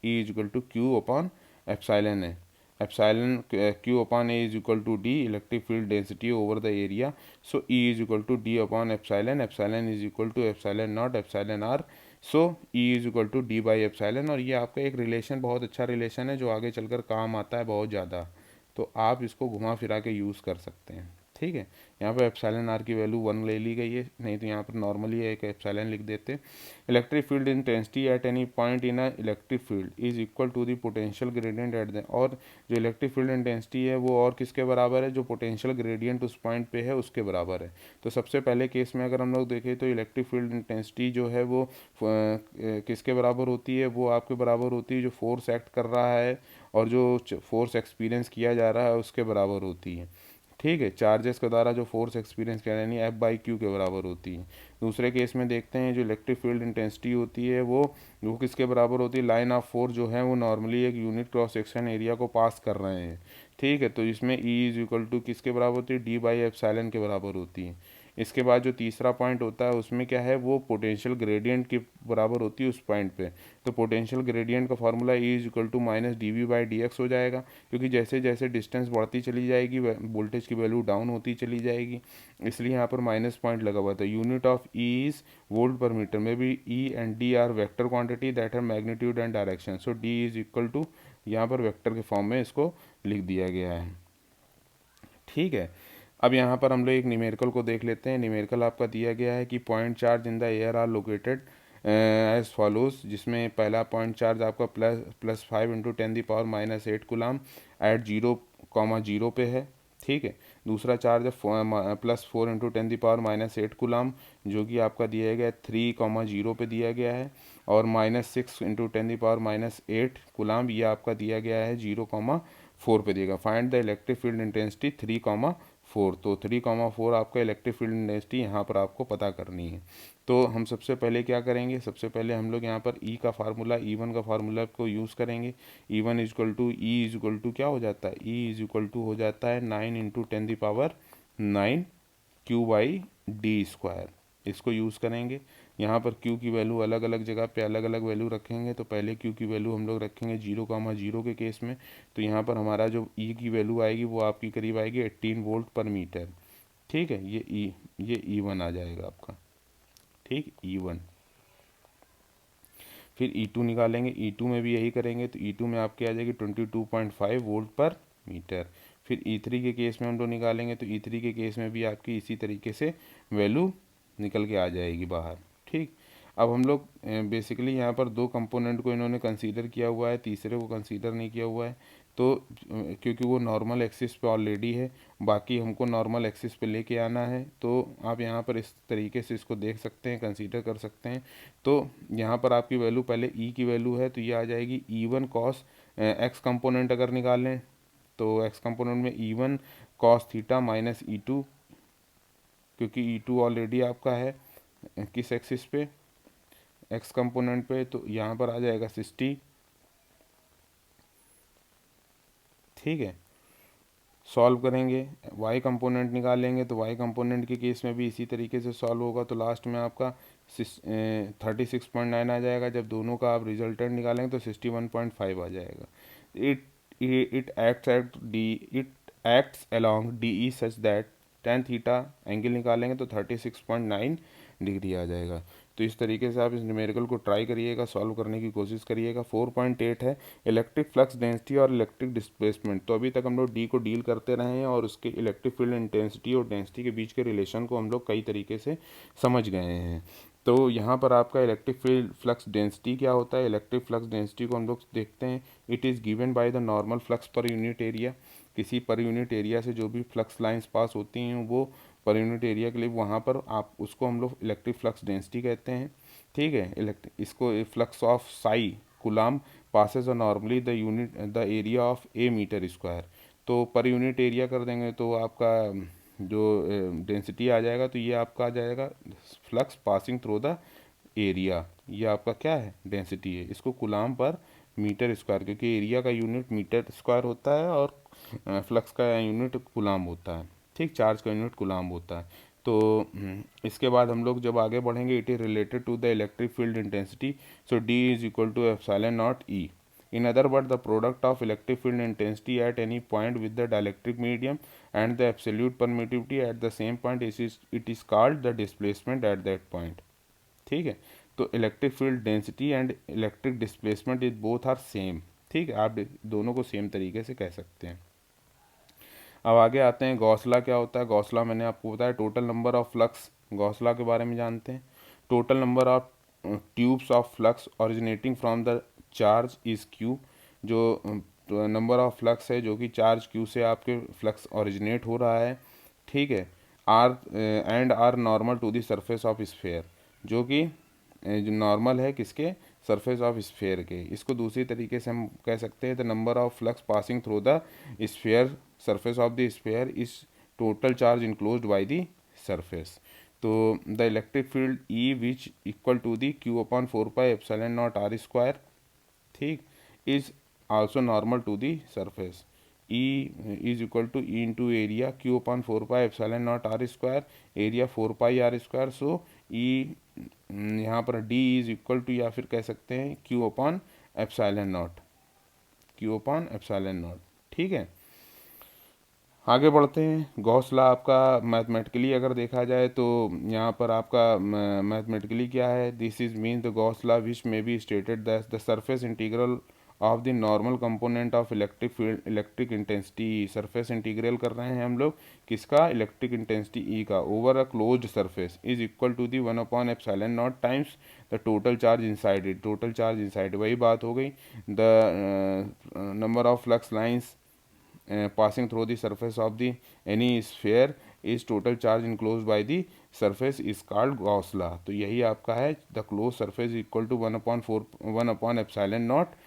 E is equal to Q upon epsilon A, epsilon Q upon A is equal to D electric field density over the area. So E is equal to D upon epsilon, epsilon is equal to epsilon naught epsilon R. So E is equal to D by epsilon. और ये आपका एक relation, बहुत अच्छा relation है जो आगे चलकर काम आता है बहुत ज़्यादा, तो आप इसको घुमा फिरा के यूज़ कर सकते हैं। ठीक है, यहाँ पर एप्सिलॉन आर की वैल्यू 1 ले ली गई है, नहीं तो यहाँ पर नॉर्मली एक एप्सिलॉन लिख देते। Electric field intensity at any point in a electric field is equal to the potential gradient at the, और जो इलेक्ट्रिक फील्ड इंटेंसिटी है वो और किसके बराबर है, जो पोटेंशियल ग्रेडियंट उस पॉइंट पे है उसके बराबर है। तो सबसे पहले केस में अगर हम लोग देखें तो इलेक्ट्रिक फील्ड इंटेंसिटी जो है वो किसके बराबर होती है, वो आपके बराबर होती है जो फोर्स एक्ट कर रहा है और जो फोर्स एक्सपीरियंस किया जा रहा है उसके बराबर होती है। ठीक है, चार्जेस के द्वारा जो फोर्स एक्सपीरियंस किया यानी एफ बाई क्यू के बराबर होती है। दूसरे केस में देखते हैं जो इलेक्ट्रिक फील्ड इंटेंसिटी होती है वो किसके बराबर होती है, लाइन ऑफ फोर्स जो है वो नॉर्मली एक यूनिट क्रॉस सेक्शन एरिया को पास कर रहे हैं। ठीक है, तो इसमें ई इज इक्वल टू किसके बराबर होती है, डी बाई एप्सिलॉन के बराबर होती है। इसके बाद जो तीसरा पॉइंट होता है उसमें क्या है, वो पोटेंशियल ग्रेडियंट के बराबर होती है उस पॉइंट पे। तो पोटेंशियल ग्रेडियंट का formula E is equal to minus d V by d x हो जाएगा, क्योंकि जैसे जैसे डिस्टेंस बढ़ती चली जाएगी वोल्टेज की वैल्यू डाउन होती चली जाएगी, इसलिए यहाँ पर माइनस पॉइंट लगा हुआ था। Unit of E is volt per metre में भी E and D are vector quantity that है magnitude and direction. So D is equal to, यहाँ पर वेक्टर के फॉर्म में इसको लिख दिया गया है। ठीक है, अब यहाँ पर हम लोग एक न्यूमेरिकल को देख लेते हैं। न्यूमेरिकल आपका दिया गया है कि point charge in the air are located as follows, जिसमें पहला पॉइंट चार्ज आपका प्लस 5 इंटू 10⁻⁸ कूलाम एट 0,0 पे है। ठीक है, दूसरा चार्ज है प्लस 4 इंटू 10⁻⁸ कूलाम, जो कि आपका दिया गया है 3,0 पे दिया गया है, और -6 इंटू 10⁻⁸ कूलाम ये आपका दिया गया है 0,4 पे दिएगा। Find the electric field intensity 3,4। तो 3,4 आपका इलेक्ट्रिक फील्ड इंटेंसिटी यहाँ पर आपको पता करनी है। तो हम सबसे पहले क्या करेंगे, सबसे पहले हम लोग यहाँ पर ई का फार्मूला, E1 का फार्मूला को यूज़ करेंगे। E1 is equal to E is equal to क्या हो जाता है, ई इज इक्वल टू हो जाता है 9 into 10⁹ Q by D square. इसको यूज़ करेंगे। यहाँ पर Q की वैल्यू अलग अलग जगह पे अलग अलग वैल्यू रखेंगे। तो पहले Q की वैल्यू हम लोग रखेंगे 0,0 के केस में। तो यहाँ पर हमारा जो E की वैल्यू आएगी वो आपकी करीब आएगी 18 वोल्ट पर मीटर। ठीक है, ये E1 आ जाएगा आपका। ठीक, E1। फिर E2 निकालेंगे, E2 में भी यही करेंगे। तो E2 में आपके आ जाएगी 22.5 वोल्ट पर मीटर। फिर E3 के केस में हम लोग निकालेंगे, तो E3 के केस में भी आपकी इसी तरीके से वैल्यू निकल के आ जाएगी बाहर। ठीक, अब हम लोग बेसिकली यहाँ पर दो कंपोनेंट को इन्होंने कंसीडर किया हुआ है, तीसरे को कंसीडर नहीं किया हुआ है। तो क्योंकि वो नॉर्मल एक्सिस पे ऑलरेडी है, बाकी हमको नॉर्मल एक्सिस पे लेके आना है। तो आप यहाँ पर इस तरीके से इसको देख सकते हैं, कंसीडर कर सकते हैं। तो यहाँ पर आपकी वैल्यू, पहले ई की वैल्यू है तो ये आ जाएगी E1 कॉस एक्स कंपोनेंट अगर निकालें तो एक्स कंपोनेंट में E1 cos theta minus E2 क्योंकि E2 ऑलरेडी आपका है किस एक्सिस पे, एक्स कंपोनेंट पे, तो यहाँ पर आ जाएगा 60। ठीक है, सॉल्व करेंगे, वाई कंपोनेंट निकालेंगे, तो वाई कंपोनेंट के केस में भी इसी तरीके से सॉल्व होगा। तो लास्ट में आपका 36.9 आ जाएगा। जब दोनों का आप रिजल्टेंट निकालेंगे तो 61.5 आ जाएगा। It it acts at the it acts along the E such that tan theta angle निकालेंगे तो 36.9 डिग्री आ जाएगा। तो इस तरीके से आप इस न्यूमेरिकल को ट्राई करिएगा, सॉल्व करने की कोशिश करिएगा। 4.8 है इलेक्ट्रिक फ्लक्स डेंसिटी और इलेक्ट्रिक डिस्प्लेसमेंट। तो अभी तक हम लोग डी को डील करते रहे हैं और उसके इलेक्ट्रिक फील्ड इंटेंसिटी और डेंसिटी के बीच के रिलेशन को हम लोग कई तरीके से समझ गए हैं। तो यहाँ पर आपका इलेक्ट्रिक फील्ड फ्लक्स डेंसिटी क्या होता है, इलेक्ट्रिक फ्लक्स डेंसिटी को हम लोग देखते हैं। It is given by the normal flux per unit area. किसी पर यूनिट एरिया से जो भी फ्लक्स लाइंस पास होती हैं वो पर यूनिट एरिया के लिए वहाँ पर आप उसको हम लोग इलेक्ट्रिक फ्लक्स डेंसिटी कहते हैं। ठीक है, इसको flux of psi coulomb passes और normally the area of a metre square. तो पर यूनिट एरिया कर देंगे तो आपका जो डेंसिटी आ जाएगा, तो ये आपका आ जाएगा flux passing through the area. ये आपका क्या है, डेंसिटी है। इसको कुलाम पर मीटर स्क्वायर, क्योंकि एरिया का यूनिट मीटर स्क्वायर होता है और फ्लक्स का यूनिट कुलाम होता है। ठीक, चार्ज का यूनिट कुलाम होता है। तो इसके बाद हम लोग जब आगे बढ़ेंगे, it is related to the electric field intensity. So D is equal to epsilon naught E. In other words, the product of electric field intensity at any point with the dielectric medium and the absolute permittivity at the same point it is called the displacement at that point. ठीक है, तो electric field density and electric displacement is both are same. ठीक है, आप दोनों को same तरीके से कह सकते हैं। अब आगे आते हैं, गॉसला क्या होता है। गॉसला मैंने आपको बताया, टोटल नंबर ऑफ फ्लक्स। गॉसला के बारे में जानते हैं। Total number of tubes of flux originating from the charge is Q. जो नंबर ऑफ फ्लक्स है जो कि चार्ज क्यू से आपके फ्लक्स ओरिजिनेट हो रहा है। ठीक है, r and r normal to the surface of sphere, जो कि जो नॉर्मल है किसके, सरफेस ऑफ स्फेयर के। इसको दूसरी तरीके से हम कह सकते हैं the number of flux passing through the sphere surface of the sphere is total charge enclosed by the surface. तो the electric field E which equal to the Q upon 4 pi epsilon naught are square, ठीक, is also normal to the surface. E is equal to E into area Q upon 4 pi epsilon naught are square, area 4 pi R square. So E यहाँ पर D is equal to, या फिर कह सकते हैं Q upon epsilon not, Q upon epsilon not. ठीक है, आगे बढ़ते हैं। गॉस-लॉ आपका मैथमेटिकली अगर देखा जाए तो यहाँ पर आपका मैथमेटिकली क्या है, this is mean the Gauss-law which may be stated that the surface integral of the normal component of electric field electric intensity. Surface integral कर रहे हैं हम लोग किसका, इलेक्ट्रिक इंटेंसिटी ई का, over a closed surface is equal to the 1/एप्सिलॉन naught times the total charge inside it. Total charge inside वही बात हो गई, the number of flux lines passing through the surface of the any sphere is total charge enclosed by the surface is called Gauss law। तो यही आपका है, the closed surface equal to 1/4 1/epsilon naught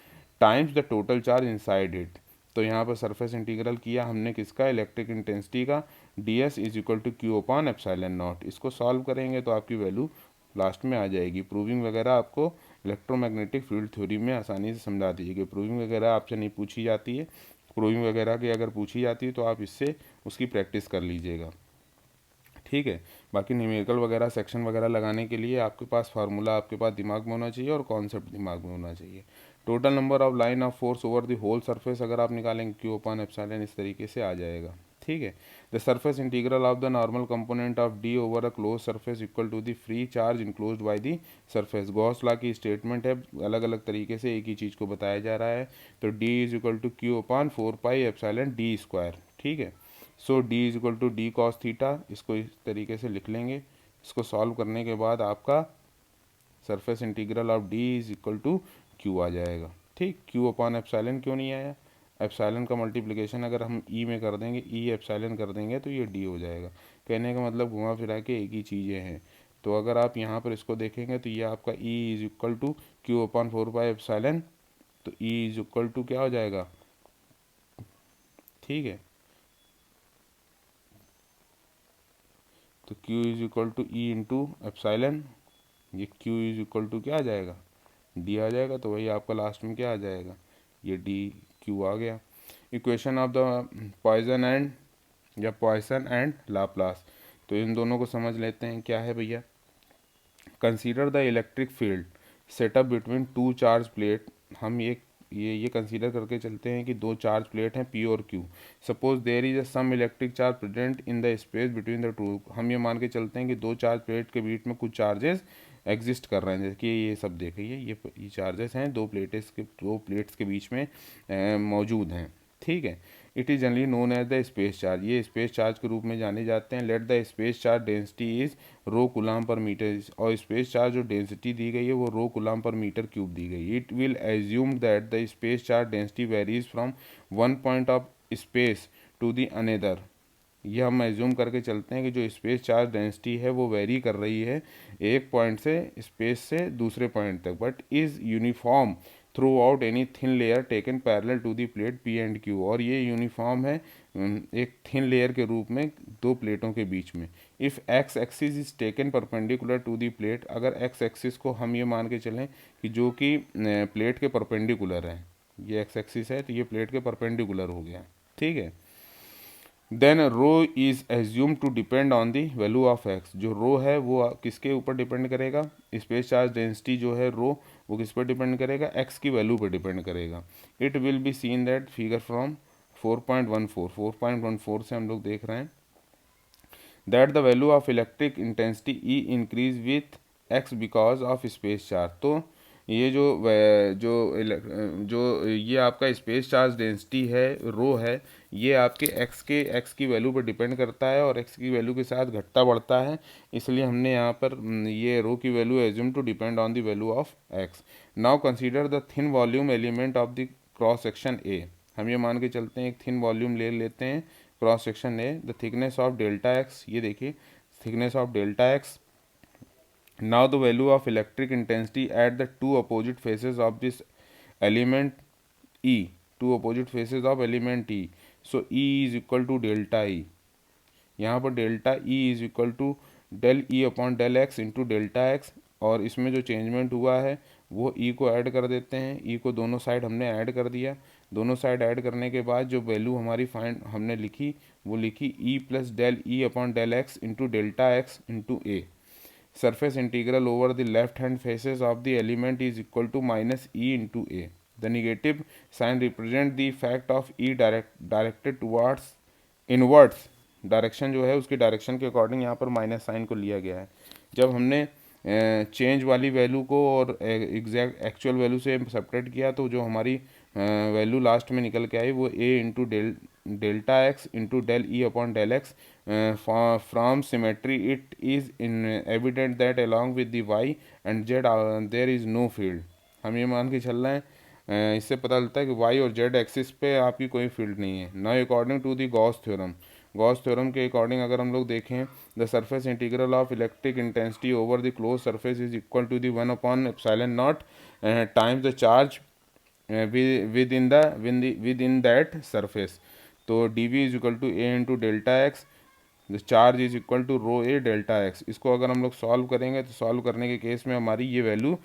times the total charge inside it. तो यहाँ पर surface integral किया हमने किसका, इलेक्ट्रिक इंटेंसिटी का, d s is equal to Q upon epsilon naught. इसको सॉल्व करेंगे तो आपकी वैल्यू लास्ट में आ जाएगी। प्रूविंग वगैरह आपको इलेक्ट्रोमैग्नेटिक फील्ड थ्योरी में आसानी से समझा दीजिएगी। प्रूविंग वगैरह आपसे नहीं पूछी जाती है, प्रूविंग वगैरह की अगर पूछी जाती है तो आप इससे उसकी प्रैक्टिस कर लीजिएगा। ठीक है, बाकी न्यूमेरिकल वगैरह सेक्शन वगैरह लगाने के लिए आपके पास फार्मूला आपके पास दिमाग में होना चाहिए और कॉन्सेप्ट दिमाग में होना चाहिए। Total number of line of force over the whole surface अगर आप निकालेंगे क्यू अपॉन एप्सिलॉन इस तरीके से आ जाएगा। ठीक है, the surface integral of the normal component of D over a close surface equal to the free charge enclosed by the surface. Gauss law की स्टेटमेंट है, अलग अलग तरीके से एक ही चीज़ को बताया जा रहा है। तो D is equal to Q upon 4 pi epsilon D square. ठीक है, so D is equal to D cos theta, इसको इस तरीके से लिख लेंगे। इसको सॉल्व करने के बाद आपका surface integral of D is equal to Q आ जाएगा। ठीक, क्यू अपॉन एप्सिलॉन क्यों नहीं आया, एप्सिलॉन का मल्टीप्लिकेशन अगर हम ई में कर देंगे, ई एप्सिलॉन कर देंगे तो ये डी हो जाएगा। कहने का मतलब घुमा फिरा के एक ही चीज़ें हैं। तो अगर आप यहाँ पर इसको देखेंगे तो ये आपका E is equal to Q upon 4 pi epsilon, तो ई इज इक्वल टू क्या हो जाएगा, ठीक है, तो Q is equal to E into epsilon, ये Q इज इक्वल टू क्या आ जाएगा, D आ जाएगा। तो वही आपका लास्ट में क्या आ जाएगा, ये DQ आ गया। Equation of the Poisson and या पॉइसन एंड लाप्लास, तो इन दोनों को समझ लेते हैं। क्या है भैया, consider the electric field setup between two charge plate. हम ये कंसीडर करके चलते हैं कि दो चार्ज प्लेट हैं P और Q। Suppose there is a some electric charge present in the space between the two. हम ये मान के चलते हैं कि दो चार्ज प्लेट के बीच में कुछ चार्जेस एग्जिस्ट कर रहे हैं, जैसे कि ये सब देखिए, ये चार्जेस हैं दो प्लेट्स के बीच में मौजूद हैं, ठीक है। It is generally known as the space charge, ये स्पेस चार्ज के रूप में जाने जाते हैं। Let the space charge density is rho coulomb per metre, और स्पेस चार्ज जो डेंसिटी दी गई है वो rho coulomb per metre cube दी गई है। It will assume that the space charge density varies from one point of space to the another. ये हम एज्यूम करके चलते हैं कि जो स्पेस चार्ज डेंसिटी है वो वेरी कर रही है एक पॉइंट से स्पेस से दूसरे पॉइंट तक, but is uniform throughout any thin layer taken parallel to the plate P and Q, और ये यूनिफॉर्म है एक थिन लेयर के रूप में दो प्लेटों के बीच में। If x axis is taken perpendicular to the plate, अगर एक्स एक्सिस को हम ये मान के चलें कि जो कि प्लेट के परपेंडिकुलर है, ये एक्स एक्सिस है तो ये प्लेट के परपेंडिकुलर हो गया, ठीक है। Then rho is assume to depend on the value of x, जो रो है वो किसके ऊपर डिपेंड करेगा, स्पेस चार्ज डेंसिटी जो है रो वो किस पर डिपेंड करेगा, एक्स की वैल्यू पर डिपेंड करेगा। It will be seen that figure from 4.14 से हम लोग देख रहे हैं that the value of electric intensity E increase with x because of space charge. तो ये जो ये आपका स्पेस चार्ज डेंसिटी है रो है, ये आपके एक्स की वैल्यू पर डिपेंड करता है और एक्स की वैल्यू के साथ घटता बढ़ता है, इसलिए हमने यहाँ पर ये रो की value assume to depend on the value of x. Now consider the thin volume element of the cross section A. हम ये मान के चलते हैं एक थिन वॉल्यूम ले लेते हैं cross section A. The thickness of delta x, ये देखिए thickness of delta x. Now the value of electric intensity at the two opposite faces of this element E, two opposite faces of element E. So E is equal to delta E. यहाँ पर delta E is equal to del E upon del x into delta x, और इसमें जो changement हुआ है वो E को add कर देते हैं। E को दोनों साइड हमने ऐड कर दिया, दोनों साइड ऐड करने के बाद जो वैल्यू हमारी फाइंड हमने लिखी वो लिखी E plus del E upon del x into delta x into A. Surface integral over the left hand faces of the element is equal to minus E into A. The negative sign represent the fact of E directed towards inwards direction, जो है उसकी direction के according यहाँ पर minus sign को लिया गया है। जब हमने चेंज वाली वैल्यू को और एग्जैक्ट एक्चुअल वैल्यू से सब्ट्रैक्ट किया तो जो हमारी वैल्यू लास्ट में निकल के आई वो A into delta x into del E upon del x. From symmetry it is in evident that along with the y and z there is no field. हम ये मान के चल रहे हैं इससे पता चलता है कि वाई और जेड एक्सिस पे आपकी कोई फील्ड नहीं है। Now according to the Gauss theorem, Gauss theorem के अकॉर्डिंग अगर हम लोग देखें the surface integral of electric intensity over the close surface is equal to the 1 upon epsilon naught times the charge within that surface. तो D V is equal to A into delta x, the charge is equal to rho A delta x. इसको अगर हम लोग solve करेंगे तो solve करने के case में हमारी ये वैल्यू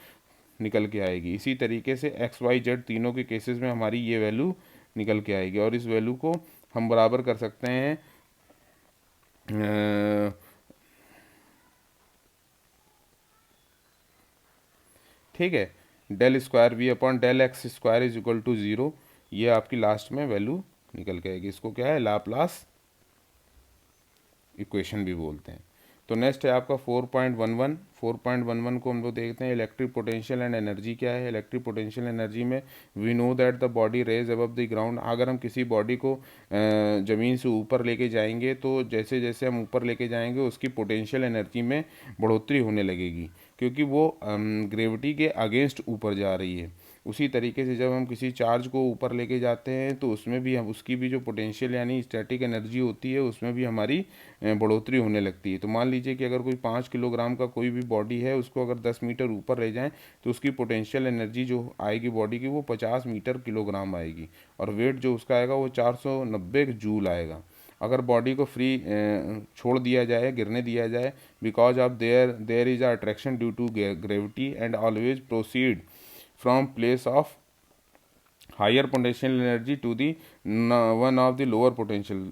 निकल के आएगी। इसी तरीके से एक्स वाई जेड तीनों के केसेस में हमारी ये वैल्यू निकल के आएगी, और इस वैल्यू को हम बराबर कर सकते हैं ठीक है, del square V upon del x square is equal to 0। ये आपकी लास्ट में वैल्यू निकल के आएगी। इसको क्या है, लाप्लास इक्वेशन भी बोलते हैं। तो नेक्स्ट है आपका 4.11। 4.11 को हम लोग देखते हैं इलेक्ट्रिक पोटेंशियल एंड एनर्जी क्या है। इलेक्ट्रिक पोटेंशियल एनर्जी में we know that the body raise above the ground. अगर हम किसी बॉडी को ज़मीन से ऊपर लेके जाएंगे तो जैसे जैसे हम ऊपर लेके जाएंगे उसकी पोटेंशियल एनर्जी में बढ़ोतरी होने लगेगी, क्योंकि वो ग्रेविटी के अगेंस्ट ऊपर जा रही है। उसी तरीके से जब हम किसी चार्ज को ऊपर लेके जाते हैं तो उसमें भी हम उसकी भी जो पोटेंशियल यानी स्टैटिक एनर्जी होती है उसमें भी हमारी बढ़ोतरी होने लगती है। तो मान लीजिए कि अगर कोई 5 किलोग्राम का कोई भी बॉडी है, उसको अगर 10 मीटर ऊपर ले जाएं तो उसकी पोटेंशियल एनर्जी जो आएगी बॉडी की वो 50 मीटर किलोग्राम आएगी, और वेट जो उसका आएगा वो 490 जूल आएगा। अगर बॉडी को फ्री छोड़ दिया जाए, गिरने दिया जाए, because of there is a attraction due to gravity and always proceed from place of higher potential energy to the one of the lower potential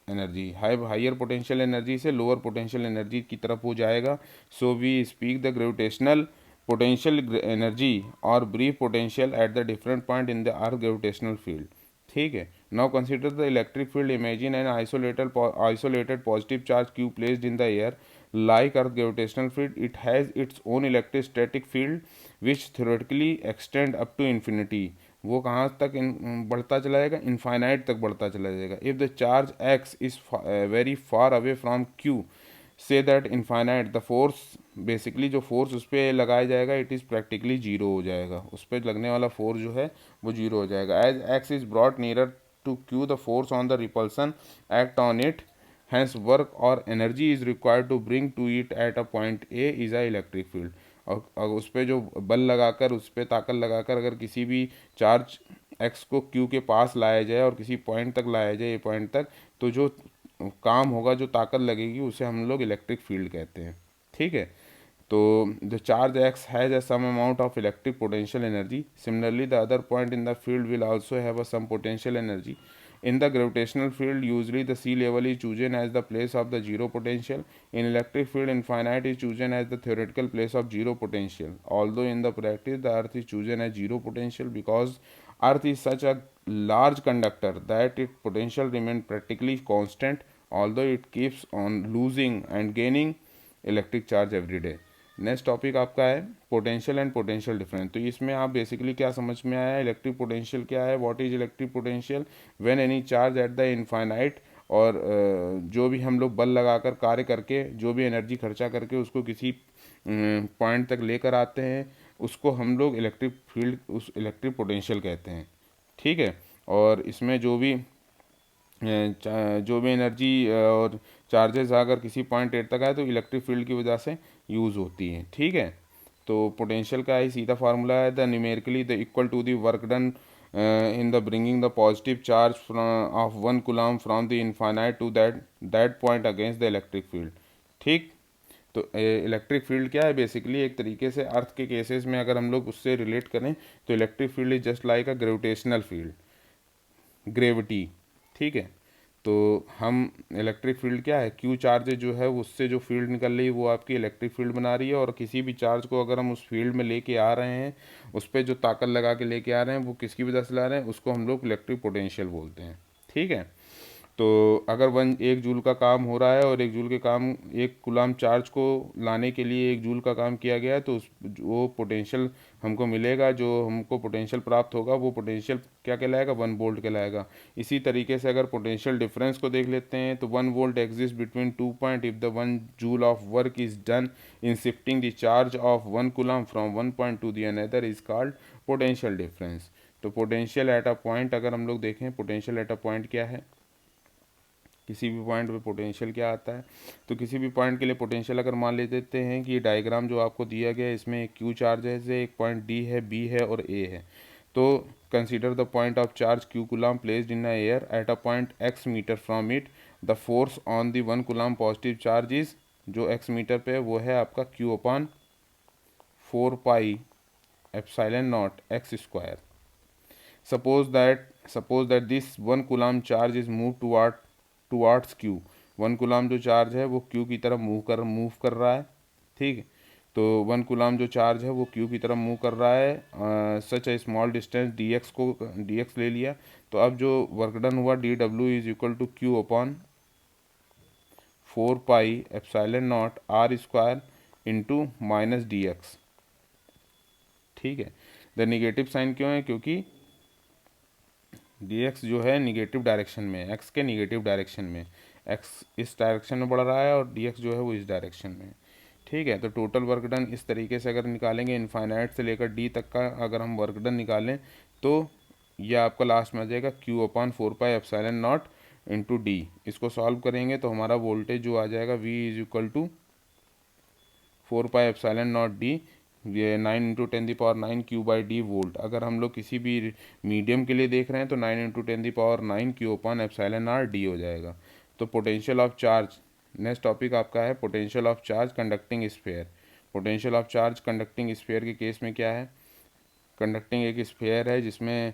energy. Higher potential energy से lower potential energy की तरफ वो जाएगा। So we speak the gravitational potential energy और brief potential at the different point in the earth gravitational field. ठीक है। Now consider the electric field. Imagine an isolated positive charge Q placed in the air like earth gravitational field. It has its own electrostatic field which theoretically extend up to infinity. वो कहाँ तक बढ़ता चला जाएगा, infinite तक बढ़ता चला जाएगा। If the charge x is very far away from Q say that infinite the force, basically जो फोर्स उस पर लगाया जाएगा इट इज़ प्रैक्टिकली जीरो हो जाएगा। उस पर लगने वाला फोर्स जो है वो जीरो हो जाएगा। As x is brought nearer to q the force on the repulsion act on it, hence work or energy is required to bring to it at a point A is a electric field। और उस पर जो बल लगाकर, उस पर ताकत लगाकर अगर किसी भी चार्ज x को q के पास लाया जाए और किसी पॉइंट तक लाया जाए, ये पॉइंट तक, तो जो काम होगा, जो ताकत लगेगी, उसे हम लोग इलेक्ट्रिक फील्ड कहते हैं। ठीक है। तो the charge x has a some amount of electric potential energy. Similarly the other point in the field will also have a some potential energy. In the gravitational field, usually the sea level is chosen as the place of the zero potential. In electric field, infinite is chosen as the theoretical place of zero potential. Although in the practice, the Earth is chosen as zero potential because Earth is such a large conductor that its potential remains practically constant, although it keeps on losing and gaining electric charge every day. Next topic आपका है potential and potential difference. तो इसमें आप basically क्या समझ में आया, electric potential क्या है, what is electric potential when any charge at the infinite, और जो भी हम लोग बल लगाकर कार्य करके, जो भी एनर्जी खर्चा करके उसको किसी पॉइंट तक लेकर आते हैं, उसको हम लोग इलेक्ट्रिक फील्ड, उस इलेक्ट्रिक पोटेंशियल कहते हैं। ठीक है। और इसमें जो भी एनर्जी और चार्जेस अगर किसी पॉइंट एट तक आए तो इलेक्ट्रिक फील्ड की वजह से यूज़ होती है। ठीक है। तो पोटेंशियल का ही सीधा फार्मूला है the numerically the equal to the work done in the bringing the positive charge of 1 coulomb from the infinite to that point against the electric field. ठीक। तो इलेक्ट्रिक फील्ड क्या है, बेसिकली एक तरीके से अर्थ के केसेस में अगर हम लोग उससे रिलेट करें तो electric field is just like a gravitational field, gravity. ठीक है। तो हम इलेक्ट्रिक फील्ड क्या है, क्यू चार्ज जो है उससे जो फील्ड निकल रही है वो आपकी इलेक्ट्रिक फील्ड बना रही है, और किसी भी चार्ज को अगर हम उस फील्ड में लेके आ रहे हैं, उस पर जो ताकत लगा के लेके आ रहे हैं, वो किसकी वजह से ला रहे हैं, उसको हम लोग इलेक्ट्रिक पोटेंशियल बोलते हैं। ठीक है। तो अगर 1 जूल का काम हो रहा है और 1 जूल के काम, 1 कूलम चार्ज को लाने के लिए 1 जूल का काम किया गया है, तो वो पोटेंशियल हमको मिलेगा, जो हमको पोटेंशियल प्राप्त होगा वो पोटेंशियल क्या कहलाएगा, 1 वोल्ट कहलाएगा। इसी तरीके से अगर पोटेंशियल डिफरेंस को देख लेते हैं तो 1 volt exist between 2 point if the 1 joule of work is done in shifting the charge of 1 coulomb from 1 point two the another is called potential difference. तो पोटेंशियल एट अ पॉइंट, अगर हम लोग देखें पोटेंशियल एट अ पॉइंट क्या है, किसी भी point पे पोटेंशियल क्या आता है, तो किसी भी पॉइंट के लिए पोटेंशियल अगर मान ले देते हैं कि ये डायग्राम जो आपको दिया गया है, इसमें एक क्यू चार्ज है, जैसे एक पॉइंट डी है, बी है और ए है। तो consider the point of charge q coulomb placed in a air at a point x metre from it, the force on the 1 coulomb positive charge is, जो x metre पे है वो है आपका q upon 4 pi epsilon naught x square. Suppose that this 1 coulomb charge is move towards q. 1 coulomb जो charge है वो Q की तरफ मूव कर रहा है। ठीक है। तो 1 कूलम जो चार्ज है वो क्यू की तरफ मूव कर रहा है, such a small distance d x ले लिया। तो अब जो वर्क डन हुआ d W is equal to Q upon 4 pi epsilon naught are square into minus d x. ठीक है। द निगेटिव साइन क्यों है, क्योंकि डी एक्स जो है निगेटिव डायरेक्शन में, एक्स के निगेटिव डायरेक्शन में, एक्स इस डायरेक्शन में बढ़ रहा है और डी एक्स जो है वो इस डायरेक्शन में। ठीक है। तो टोटल वर्क डन इस तरीके से अगर निकालेंगे, इनफाइनाइट से लेकर डी तक का अगर हम वर्क डन निकालें तो यह आपका लास्ट में आ जाएगा q upon 4 pi epsilon naught into d. इसको सॉल्व करेंगे तो हमारा वोल्टेज जो आ जाएगा V is equal to 4 pi epsilon naught d, ये 9 × 10⁹ Q/D वोल्ट। अगर हम लोग किसी भी मीडियम के लिए देख रहे हैं तो 9 × 10⁹ Q upon epsilon R D हो जाएगा। तो potential of charge, next topic आपका है potential of charge conducting sphere. Potential of charge conducting sphere के केस में क्या है, कंडक्टिंग एक स्फीयर है जिसमें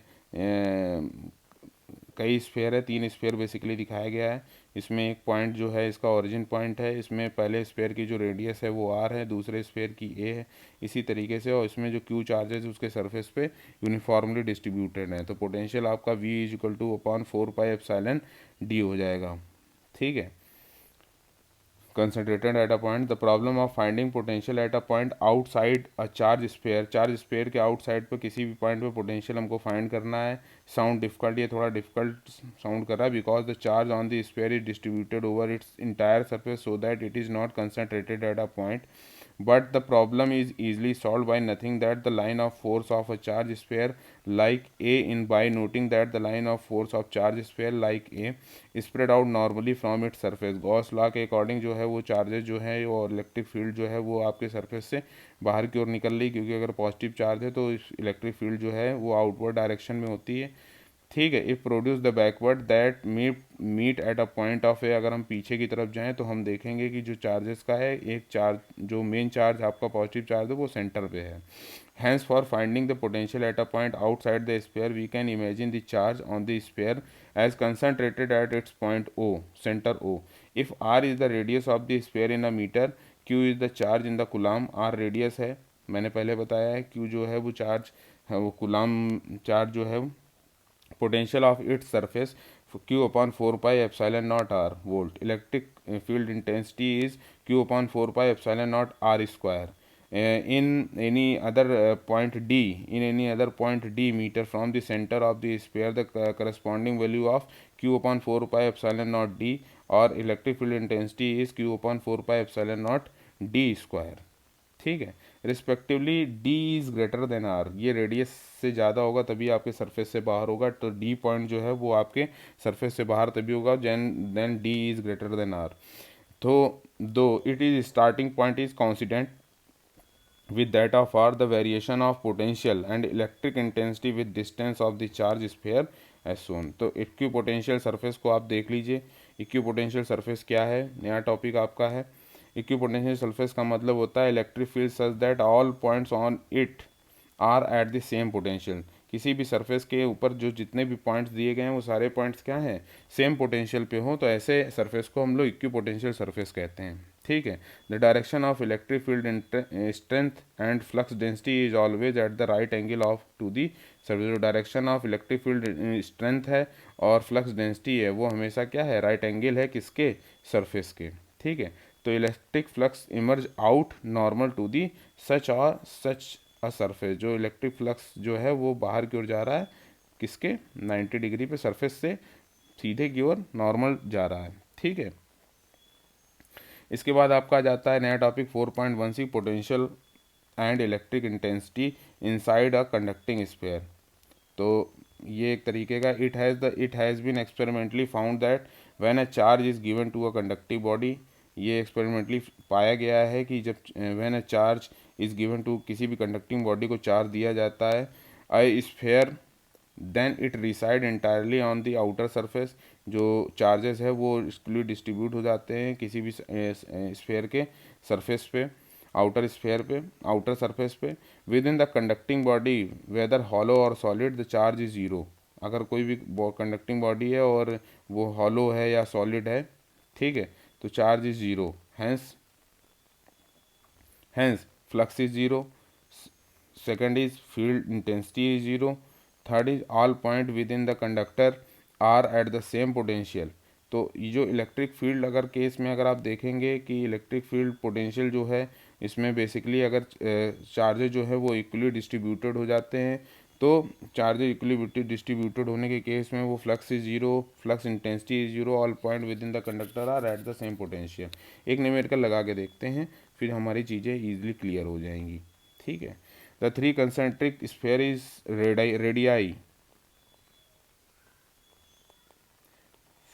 कई स्फीयर है, 3 स्फीयर बेसिकली दिखाया गया है। इसमें एक पॉइंट जो है इसका ओरिजिन पॉइंट है, इसमें पहले स्फीयर की जो रेडियस है वो r है, दूसरे स्फीयर की a है, इसी तरीके से। और इसमें जो q चार्जेस उसके सरफेस पे यूनिफॉर्मली डिस्ट्रीब्यूटेड है। तो पोटेंशियल आपका v is equal to upon 4πε d हो जाएगा, ठीक है। concentrated at a point, the problem of finding potential at a point outside a charge sphere, charge sphere के आउटसाइड पर किसी भी पॉइंट पे पोटेंशियल हमको फाइंड करना है। साउंड डिफिकल्ट, ये थोड़ा डिफिकल्ट साउंड कर रहा है because the charge on the sphere is distributed over it's entire surface so that it is not concentrated eight a point, but the problem is easily solved by nothing that the line of force of a charge sphere like A in by noting that the line of force of charge sphere like A spread out normally from its surface। Gauss law के according जो है वो charges जो है और electric field जो है वो आपके सरफेस से बाहर की ओर निकल रही, क्योंकि अगर पॉजिटिव चार्ज है तो इलेक्ट्रिक फील्ड जो है वो आउटवर्ड डायरेक्शन में होती है, ठीक है। If produce the backward that meet at a point of A, अगर हम पीछे की तरफ जाएं तो हम देखेंगे कि जो चार्जेस का है, एक चार्ज जो मेन चार्ज आपका पॉजिटिव चार्ज है वो सेंटर पे है। Hence for finding the potential at a point outside the sphere we can imagine the charge on the sphere as concentrated at its point O, centre O. If r is the radius of the sphere in a metre, q is the charge in the coulomb, r radius है, मैंने पहले बताया है, Q जो है वो charge है, वो कुलाम चार्ज जो है potential of its surface q upon 4 pi epsilon naught r volt, electric field intensity is q upon 4 pi epsilon naught r square, in any other point d, in any other point d meter from the center of the sphere the corresponding value of q upon 4 pi epsilon naught d or electric field intensity is q upon 4 pi epsilon naught d square, ठीक है। Respectively d is greater than r, ये radius से ज़्यादा होगा तभी आपके surface से बाहर होगा, तो डी पॉइंट जो है वो आपके सरफेस से बाहर तभी होगा then d is greater than r. तो दो it is starting point is coincident with that of r, the variation of potential and electric intensity with distance of the charge sphere as shown। तो equipotential surface को आप देख लीजिए। Equipotential surface क्या है, नया टॉपिक आपका है। इक्विपोटेंशियल सरफेस का मतलब होता है electric field such that all points on it are at the same potential, किसी भी सरफेस के ऊपर जो जितने भी पॉइंट्स दिए गए हैं वो सारे पॉइंट्स क्या हैं, सेम पोटेंशियल पे हो, तो ऐसे सरफेस को हम लोग इक्विपोटेंशियल सरफेस कहते हैं, ठीक है। The direction of electric field strength and flux density is always at the right angle of to the surface. जो direction of electric field strength है और फ्लक्स डेंसिटी है वो हमेशा क्या है, राइट एंगल है किसके, सरफेस के, ठीक है। तो electric flux emerge out normal to the such और सच अ सरफेस, जो इलेक्ट्रिक फ्लक्स जो है वो बाहर की ओर जा रहा है किसके, 90 डिग्री पे सरफेस से सीधे की ओर नॉर्मल जा रहा है, ठीक है। इसके बाद आपका आ जाता है नया topic 4.16 potential and electric intensity inside a conducting sphere. तो ये एक तरीके का it has been experimentally found that when a charge is given to a conductive body, ये एक्सपेरिमेंटली पाया गया है कि जब when a charge is given to, किसी भी कंडक्टिंग बॉडी को चार्ज दिया जाता है a sphere, then it reside entirely on the outer surface, जो चार्जेस है वो इसके डिस्ट्रीब्यूट हो जाते हैं किसी भी स्फीयर के सरफेस पे, आउटर स्फीयर पे, आउटर सरफेस पे। Within the conducting body whether hollow or solid the charge is zero, अगर कोई भी कंडक्टिंग बॉडी है और वो हॉलो है या सॉलिड है, ठीक है, तो charge is zero, hence flux is zero, second is field intensity is zero, third is all point within the conductor are at the same potential। तो ये जो इलेक्ट्रिक फील्ड अगर केस में अगर आप देखेंगे कि इलेक्ट्रिक फील्ड पोटेंशियल जो है इसमें बेसिकली अगर चार्जेज जो है वो इक्वली डिस्ट्रीब्यूटेड हो जाते हैं, तो चार्जेज इक्वली डिस्ट्रीब्यूटेड होने के केस में वो flux is zero, flux intensity is zero, all point within the conductor are at the same potential. एक न्यूमेरिकल लगा के देखते हैं, फिर हमारी चीज़ें ईजिली क्लियर हो जाएंगी, ठीक है। The three concentric sphere is radii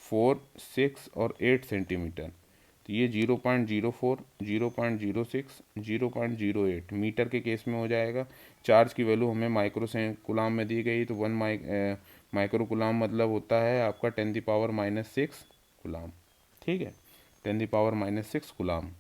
4, 6 और 8 सेंटीमीटर। तो ये 0.04, 0.06, 0.08 मीटर के केस में हो जाएगा। चार्ज की वैल्यू हमें माइक्रो से कुलाम में दी गई, तो 1 माइक्रो कुलाम मतलब होता है आपका 10⁻⁻⁶ कुलाम, ठीक है, 10⁻⁻⁶ कूलाम।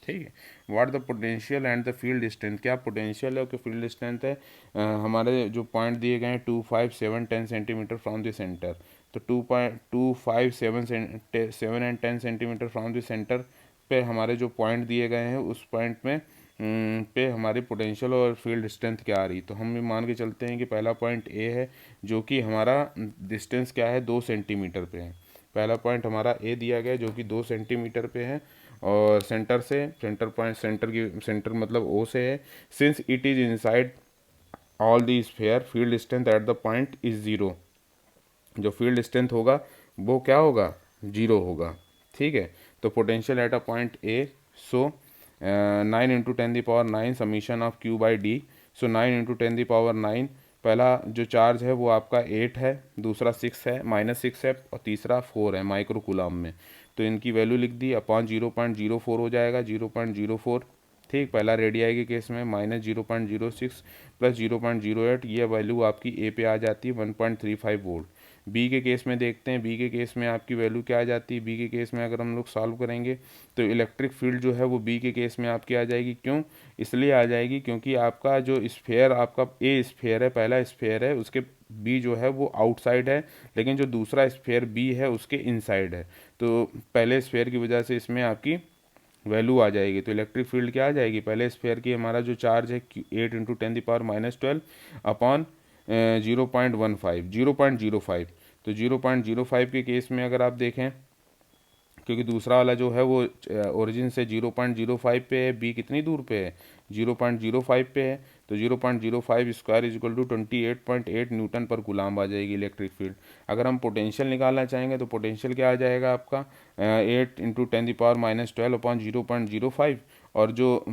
ठीक है, what the potential and the field strength, क्या पोटेंशियल है और क्या फील्ड स्ट्रेंथ है। हमारे जो पॉइंट दिए गए हैं 2, 5, 7, 10 सेंटीमीटर फ्रॉम द सेंटर, तो 2, 5, 7 and 10 centimetre from the centre पे हमारे जो पॉइंट दिए गए हैं उस पॉइंट में पे हमारी पोटेंशियल और फील्ड स्ट्रेंथ क्या आ रही। तो हम मान के चलते हैं कि पहला पॉइंट ए है जो कि हमारा डिस्टेंस क्या है 2 सेंटीमीटर पे है। पहला पॉइंट हमारा ए दिया गया जो कि 2 सेंटीमीटर पे है और सेंटर से, सेंटर पॉइंट, सेंटर मतलब ओ से है। Since it is inside all the sphere, field strength eight the point is zero, जो फील्ड स्ट्रेंथ होगा वो क्या होगा, जीरो होगा। ठीक है, तो potential at a point A, so 9 × 10⁻⁹ summation of Q by D. सो 9 × 10⁻⁹, पहला जो चार्ज है वो आपका 8 है, दूसरा 6 है, -6 है और तीसरा 4 है माइक्रो कूलाम में। तो इनकी वैल्यू लिख दी अपॉन 0.04 हो जाएगा, 0.04। ठीक, पहला रेडियाई के केस में -0.06 प्लस 0.08, ये वैल्यू आपकी ए पे आ जाती है 1.35 वोल्ट। बी के केस में देखते हैं, बी के केस में आपकी वैल्यू क्या आ जाती है। बी के केस में अगर हम लोग सॉल्व करेंगे तो इलेक्ट्रिक फील्ड जो है वो बी के केस में आपकी आ जाएगी। क्यों, इसलिए आ जाएगी क्योंकि आपका जो स्फेयर, आपका ए स्फेयर है, पहला स्फेयर है, उसके बी जो है वो आउटसाइड है, लेकिन जो दूसरा स्फेयर बी है उसके इनसाइड है। तो पहले स्फेयर की वजह से इसमें आपकी वैल्यू आ जाएगी। तो इलेक्ट्रिक फील्ड क्या आ जाएगी, पहले स्फेयर की हमारा जो चार्ज है 8 × 10⁻⁻12 अपॉन 0.05। तो 0.05 के केस में अगर आप देखें, क्योंकि दूसरा वाला जो है वो ओरिजिन से 0.05 पे है, बी कितनी दूर पे है, 0.05 पे है। तो 0.05 square is equal to 28.8 newton per coulomb आ जाएगी इलेक्ट्रिक फील्ड। अगर हम पोटेंशियल निकालना चाहेंगे तो पोटेंशियल क्या आ जाएगा आपका 8 × 10⁻⁻12 अपॉन 0.05, और जो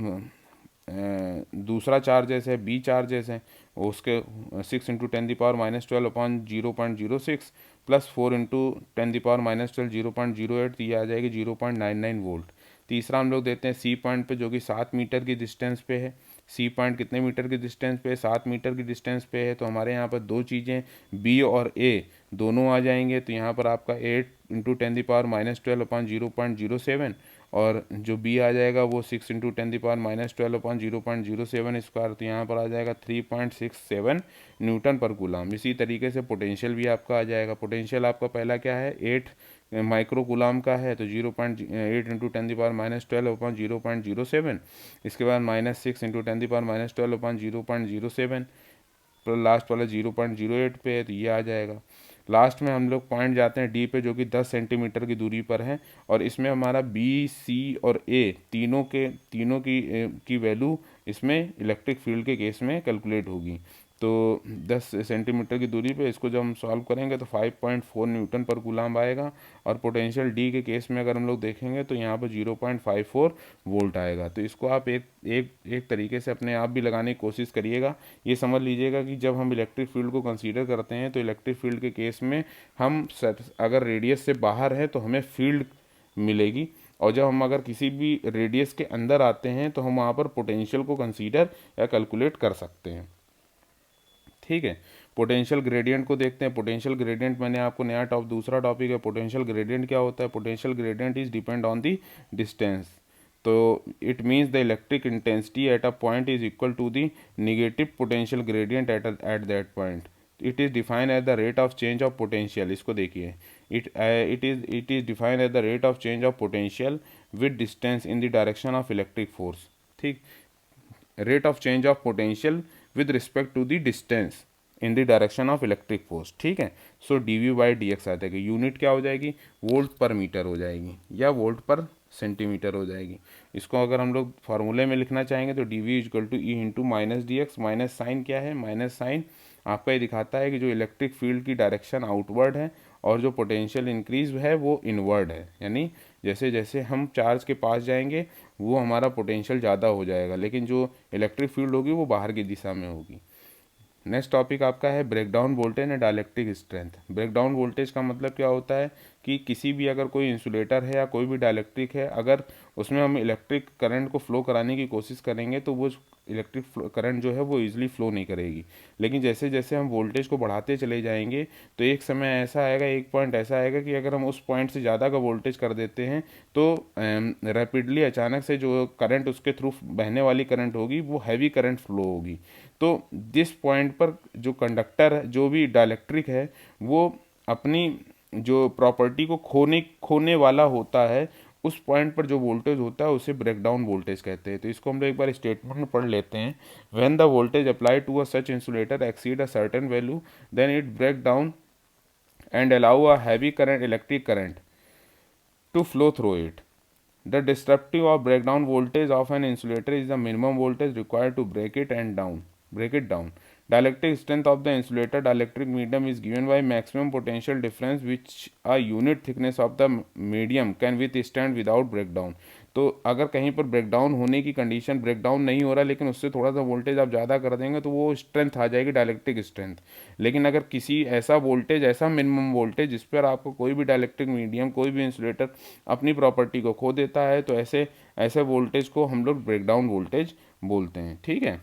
दूसरा चार्जेस है, बी चार्जेस हैं, उसके 6 × 10⁻⁻12 अपॉन 0.06 प्लस 4 × 10⁻⁻12 0.08, ये आ जाएगी 0.99 वोल्ट। तीसरा हम लोग देते हैं सी पॉइंट पे जो कि 7 मीटर की डिस्टेंस पे है। सी पॉइंट कितने मीटर की डिस्टेंस पे है, 7 मीटर की डिस्टेंस पे है। तो हमारे यहाँ पर दो चीज़ें बी और ए दोनों आ जाएंगे। तो यहाँ पर आपका 8 × 10⁻⁻12 अपॉन 0.07, और जो बी आ जाएगा वो 6 × 10⁻⁻12 अपॉन 0.07 स्क्वायर। तो यहाँ पर आ जाएगा 3.67 न्यूटन पर कूलाम। इसी तरीके से पोटेंशियल भी आपका आ जाएगा। पोटेंशियल आपका पहला क्या है 8 माइक्रो कूलाम का है, तो 0.8 × 10⁻⁻12 अपॉन 0.07। इसके बाद -6 × 10⁻⁻12 अपॉन 0.07, तो लास्ट वाला 0.08 पे है, तो ये आ जाएगा। लास्ट में हम लोग पॉइंट जाते हैं डी पे जो कि 10 सेंटीमीटर की दूरी पर है, और इसमें हमारा बी, सी और ए तीनों की वैल्यू इसमें इलेक्ट्रिक फील्ड के केस में कैलकुलेट होगी। तो 10 सेंटीमीटर की दूरी पे इसको जब हम सॉल्व करेंगे तो 5.4 न्यूटन पर कूलाम आएगा। और पोटेंशियल डी के केस में अगर हम लोग देखेंगे तो यहाँ पर 0.54 वोल्ट आएगा। तो इसको आप एक तरीके से अपने आप भी लगाने की कोशिश करिएगा। ये समझ लीजिएगा कि जब हम इलेक्ट्रिक फील्ड को कंसीडर करते हैं तो इलेक्ट्रिक फील्ड के केस में हम अगर रेडियस से बाहर है तो हमें फील्ड मिलेगी, और जब हम अगर किसी भी रेडियस के अंदर आते हैं तो हम वहाँ पर पोटेंशियल को कंसीडर या कैलकुलेट कर सकते हैं। ठीक है, पोटेंशियल ग्रेडियंट को देखते हैं। पोटेंशियल ग्रेडियंट मैंने आपको नया दूसरा टॉपिक है। पोटेंशियल ग्रेडियंट क्या होता है, potential gradient is depend on the distance. तो it means the electric intensity at a point is equal to the negative potential gradient at that point. It is defined at the rate of change of potential. इसको देखिए, it is defined at the rate of change of potential with distance in the direction of electric force. ठीक, rate of change of potential with respect to the distance in the direction of electric force. ठीक है, सो dV/dx आ जाएगी। Unit क्या हो जाएगी, volt per metre हो जाएगी या वोल्ट पर सेंटीमीटर हो जाएगी। इसको अगर हम लोग फार्मूले में लिखना चाहेंगे तो dV = E × -dx। Minus sign क्या है, माइनस साइन आपका ये दिखाता है कि जो इलेक्ट्रिक फील्ड की डायरेक्शन आउटवर्ड है और जो पोटेंशियल इंक्रीज है वो इनवर्ड है। यानी जैसे जैसे हम चार्ज के पास जाएंगे वो हमारा पोटेंशियल ज़्यादा हो जाएगा, लेकिन जो इलेक्ट्रिक फील्ड होगी वो बाहर की दिशा में होगी। नेक्स्ट टॉपिक आपका है breakdown voltage and dielectric strength. Breakdown voltage का मतलब क्या होता है कि किसी भी अगर कोई इंसुलेटर है या कोई भी डाइलेक्ट्रिक है, अगर उसमें हम इलेक्ट्रिक करंट को फ्लो कराने की कोशिश करेंगे तो वो इलेक्ट्रिक करंट जो है वो ईजिली फ्लो नहीं करेगी। लेकिन जैसे जैसे हम वोल्टेज को बढ़ाते चले जाएंगे तो एक समय ऐसा आएगा, एक पॉइंट ऐसा आएगा कि अगर हम उस पॉइंट से ज़्यादा का वोल्टेज कर देते हैं तो रैपिडली अचानक से जो करंट उसके थ्रू बहने वाली करंट होगी वो हैवी करंट फ्लो होगी। तो जिस पॉइंट पर जो कंडक्टर जो भी डाइलेक्ट्रिक है वो अपनी जो प्रॉपर्टी को खोने वाला होता है, उस पॉइंट पर जो वोल्टेज होता है उसे ब्रेकडाउन वोल्टेज कहते हैं। तो इसको हम लोग एक बार स्टेटमेंट में पढ़ लेते हैं। When the voltage apply to a such insulator exceed a certain value then it break down and allow a heavy current electric current to flow through it. The disruptive or breakdown voltage of an insulator is the minimum voltage required to break it down. Dielectric strength of the insulator dielectric medium is given by maximum potential difference which a unit thickness of the medium can withstand without breakdown. तो अगर कहीं पर breakdown होने की condition, breakdown नहीं हो रहा लेकिन उससे थोड़ा सा वोल्टेज आप ज़्यादा कर देंगे तो वो स्ट्रेंथ आ जाएगी, डाइलेक्ट्रिक स्ट्रेंथ। लेकिन अगर किसी ऐसा वोल्टेज, ऐसा मिनिमम वोल्टेज जिस पर आपको कोई भी डाइलेक्ट्रिक मीडियम, कोई भी इंसुलेटर अपनी प्रॉपर्टी को खो देता है तो ऐसे ऐसे वोल्टेज को हम लोग ब्रेकडाउन वोल्टेज बोलते हैं। ठीक है,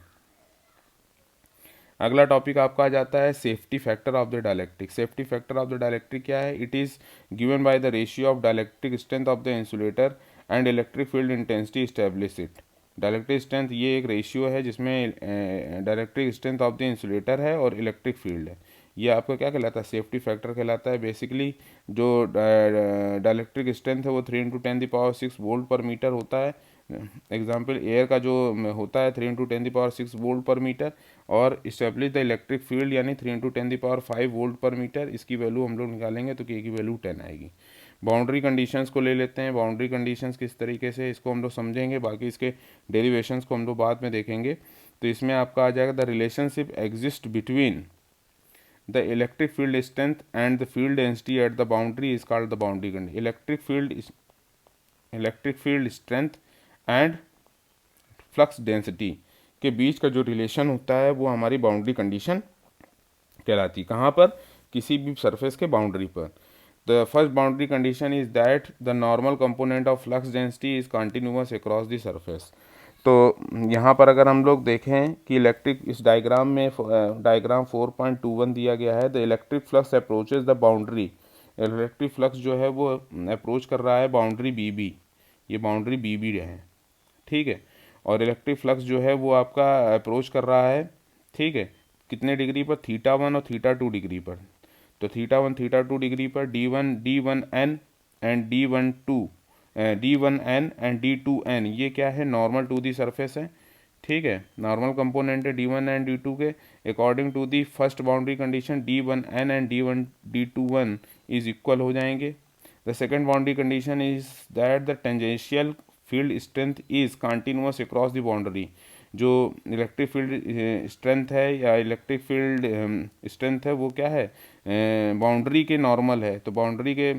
अगला टॉपिक आपका आ जाता है safety factor of the dielectric. Safety factor of the dielectric क्या है? It is given by the ratio of dielectric strength of the insulator and electric field intensity establish it. Dielectric strength ये एक ratio है जिसमें dielectric strength of the insulator है और electric field है। ये आपका क्या कहलाता है? सेफ्टी फैक्टर कहलाता है। बेसिकली जो डाइलेक्ट्रिक स्ट्रेंथ है वो 3×10⁶ वोल्ट पर मीटर होता है। एग्जाम्पल एयर का जो होता है 3×10⁶ वोल्ट पर मीटर, और इस्टेब्लिश द इलेक्ट्रिक फील्ड यानी 3×10⁵ वोल्ट पर मीटर। इसकी वैल्यू हम लोग निकालेंगे तो के की वैल्यू 10 आएगी। बाउंड्री कंडीशंस को ले लेते हैं। बाउंड्री कंडीशंस किस तरीके से, इसको हम लोग समझेंगे, बाकी इसके डेरिवेशंस को हम लोग बाद में देखेंगे। तो इसमें आपका आ जाएगा the relationship exist between the electric field strength and the field density at the boundary is called the boundary condition. Electric field strength and flux density के बीच का जो रिलेशन होता है वो हमारी बाउंड्री कंडीशन कहलाती है। कहाँ पर? किसी भी सरफेस के बाउंड्री पर। The first boundary condition is that the normal component of flux density is continuous across the surface. तो यहाँ पर अगर हम लोग देखें कि इलेक्ट्रिक, इस डायग्राम में डायग्राम 4.21 दिया गया है, the electric flux approaches the boundary. Electric flux जो है वो अप्रोच कर रहा है बाउंड्री बी बी, ये बाउंड्री बी बी है। ठीक है, और इलेक्ट्रिक फ्लक्स जो है वो आपका अप्रोच कर रहा है, ठीक है, कितने डिग्री पर? θ1 और θ2 डिग्री पर। तो θ1 θ2 डिग्री पर D1 and D1n and D2n, ये क्या है? नॉर्मल टू दी सरफेस है। ठीक है, नॉर्मल कंपोनेंट है D1 एंड D2 के। According to the first boundary condition D1n and D2n is equal हो जाएंगे। The second boundary condition is that the tangential field strength is continuous across the boundary. जो electric field strength है या electric field strength है वो क्या है? Boundary के नॉर्मल है। तो बाउंड्री के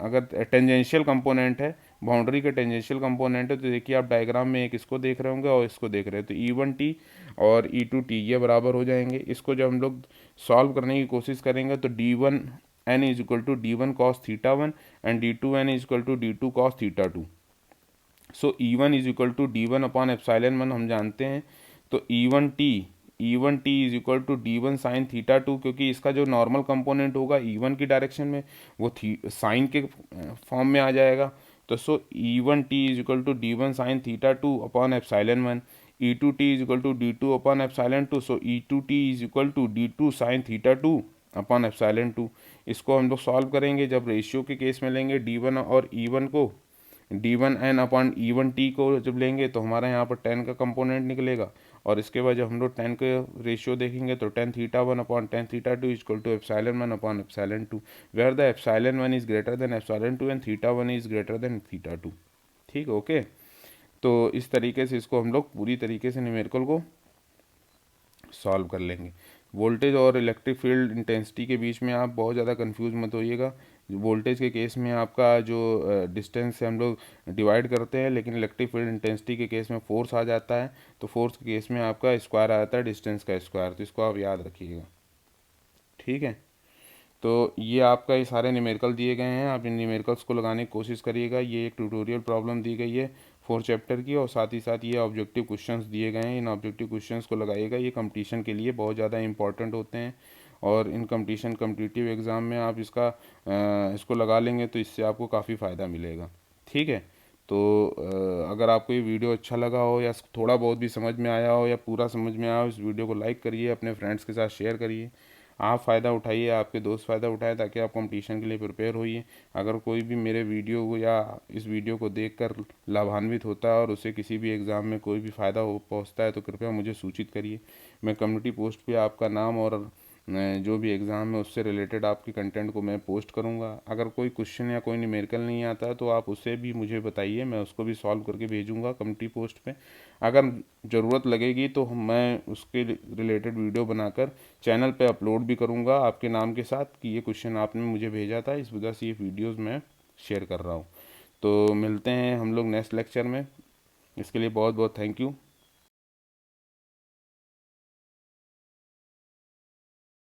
अगर टेंजेंशियल कंपोनेंट है, बाउंड्री के टेंजेंशियल कंपोनेंट है, तो देखिए आप डायग्राम में एक इसको देख रहे होंगे और इसको देख रहे हैं, तो E1t और E2t ये बराबर हो जाएंगे। इसको जब हम लोग सॉल्व करने की कोशिश करेंगे तो D1n is equal to D1 cos θ1 and D2n is equal to D2 cos θ2। So E1 is equal to D1 upon epsilon 1 हम जानते हैं। तो E1t is equal to D1 sine θ2, क्योंकि इसका जो नॉर्मल कंपोनेंट होगा E1 की डायरेक्शन में वो साइन के फॉर्म में आ जाएगा। तो so E1t is equal to D1 sine θ2 upon epsilon 1। E2t is equal to D2 upon epsilon 2। So E2t is equal to D2 sine θ2 upon epsilon 2। इसको हम लोग सॉल्व करेंगे जब रेशियो के केस में लेंगे D1 और E1 को, D1n अपॉन E1t को जब लेंगे तो हमारा यहाँ पर 10 का कंपोनेंट निकलेगा, और इसके बाद जब हम लोग 10 के रेशियो देखेंगे तो tan θ1 upon tan θ2 is equal to epsilon 1 upon epsilon 2, where the epsilon 1 is greater than epsilon 2 and θ1 is greater than θ2। ठीक, ओके। तो इस तरीके से इसको हम लोग पूरी तरीके से न्यूमेरिकल को सॉल्व कर लेंगे। वोल्टेज और इलेक्ट्रिक फील्ड इंटेंसिटी के बीच में आप बहुत ज़्यादा कंफ्यूज मत होइएगा। वोल्टेज के केस में आपका जो डिस्टेंस से हम लोग डिवाइड करते हैं, लेकिन इलेक्ट्रिक फील्ड इंटेंसिटी के केस में फोर्स आ जाता है, तो फोर्स के केस में आपका स्क्वायर आ जाता है डिस्टेंस का स्क्वायर। तो इसको आप याद रखिएगा। ठीक है, तो ये आपका ये सारे न्यूमेरिकल दिए गए हैं, आप इन न्यूमेरिकल्स को लगाने की कोशिश करिएगा। ये एक ट्यूटोरियल प्रॉब्लम दी गई है 4 चैप्टर की, और साथ ही साथ ये ऑब्जेक्टिव क्वेश्चंस दिए गए हैं, इन ऑब्जेक्टिव क्वेश्चंस को लगाइएगा। ये कंपटीशन के लिए बहुत ज़्यादा इंपॉर्टेंट होते हैं, और इन कंपटीशन कम्पिटिटिव एग्ज़ाम में आप इसको लगा लेंगे तो इससे आपको काफ़ी फ़ायदा मिलेगा। ठीक है। तो अगर आपको ये वीडियो अच्छा लगा हो, या थोड़ा बहुत भी समझ में आया हो, या पूरा समझ में आया हो, इस वीडियो को लाइक करिए, अपने फ्रेंड्स के साथ शेयर करिए। आप फ़ायदा उठाइए, आपके दोस्त फ़ायदा उठाए, ताकि आप कंपटीशन के लिए प्रिपेयर होइए। अगर कोई भी मेरे वीडियो को या इस वीडियो को देखकर लाभान्वित होता है और उसे किसी भी एग्ज़ाम में कोई भी फ़ायदा हो पहुंचता है, तो कृपया मुझे सूचित करिए। मैं कम्युनिटी पोस्ट पे आपका नाम और जो भी एग्ज़ाम है उससे रिलेटेड आपकी कंटेंट को मैं पोस्ट करूँगा। अगर कोई क्वेश्चन या कोई न्यूमेरिकल नहीं आता तो आप उसे भी मुझे बताइए, मैं उसको भी सॉल्व करके भेजूँगा कम्युनिटी पोस्ट पे। अगर ज़रूरत लगेगी तो मैं उसके रिलेटेड वीडियो बनाकर चैनल पे अपलोड भी करूँगा आपके नाम के साथ, कि ये क्वेश्चन आपने मुझे भेजा था, इस वजह से ये वीडियोज़ मैं शेयर कर रहा हूँ। तो मिलते हैं हम लोग नेक्स्ट लेक्चर में। इसके लिए बहुत बहुत थैंक यू।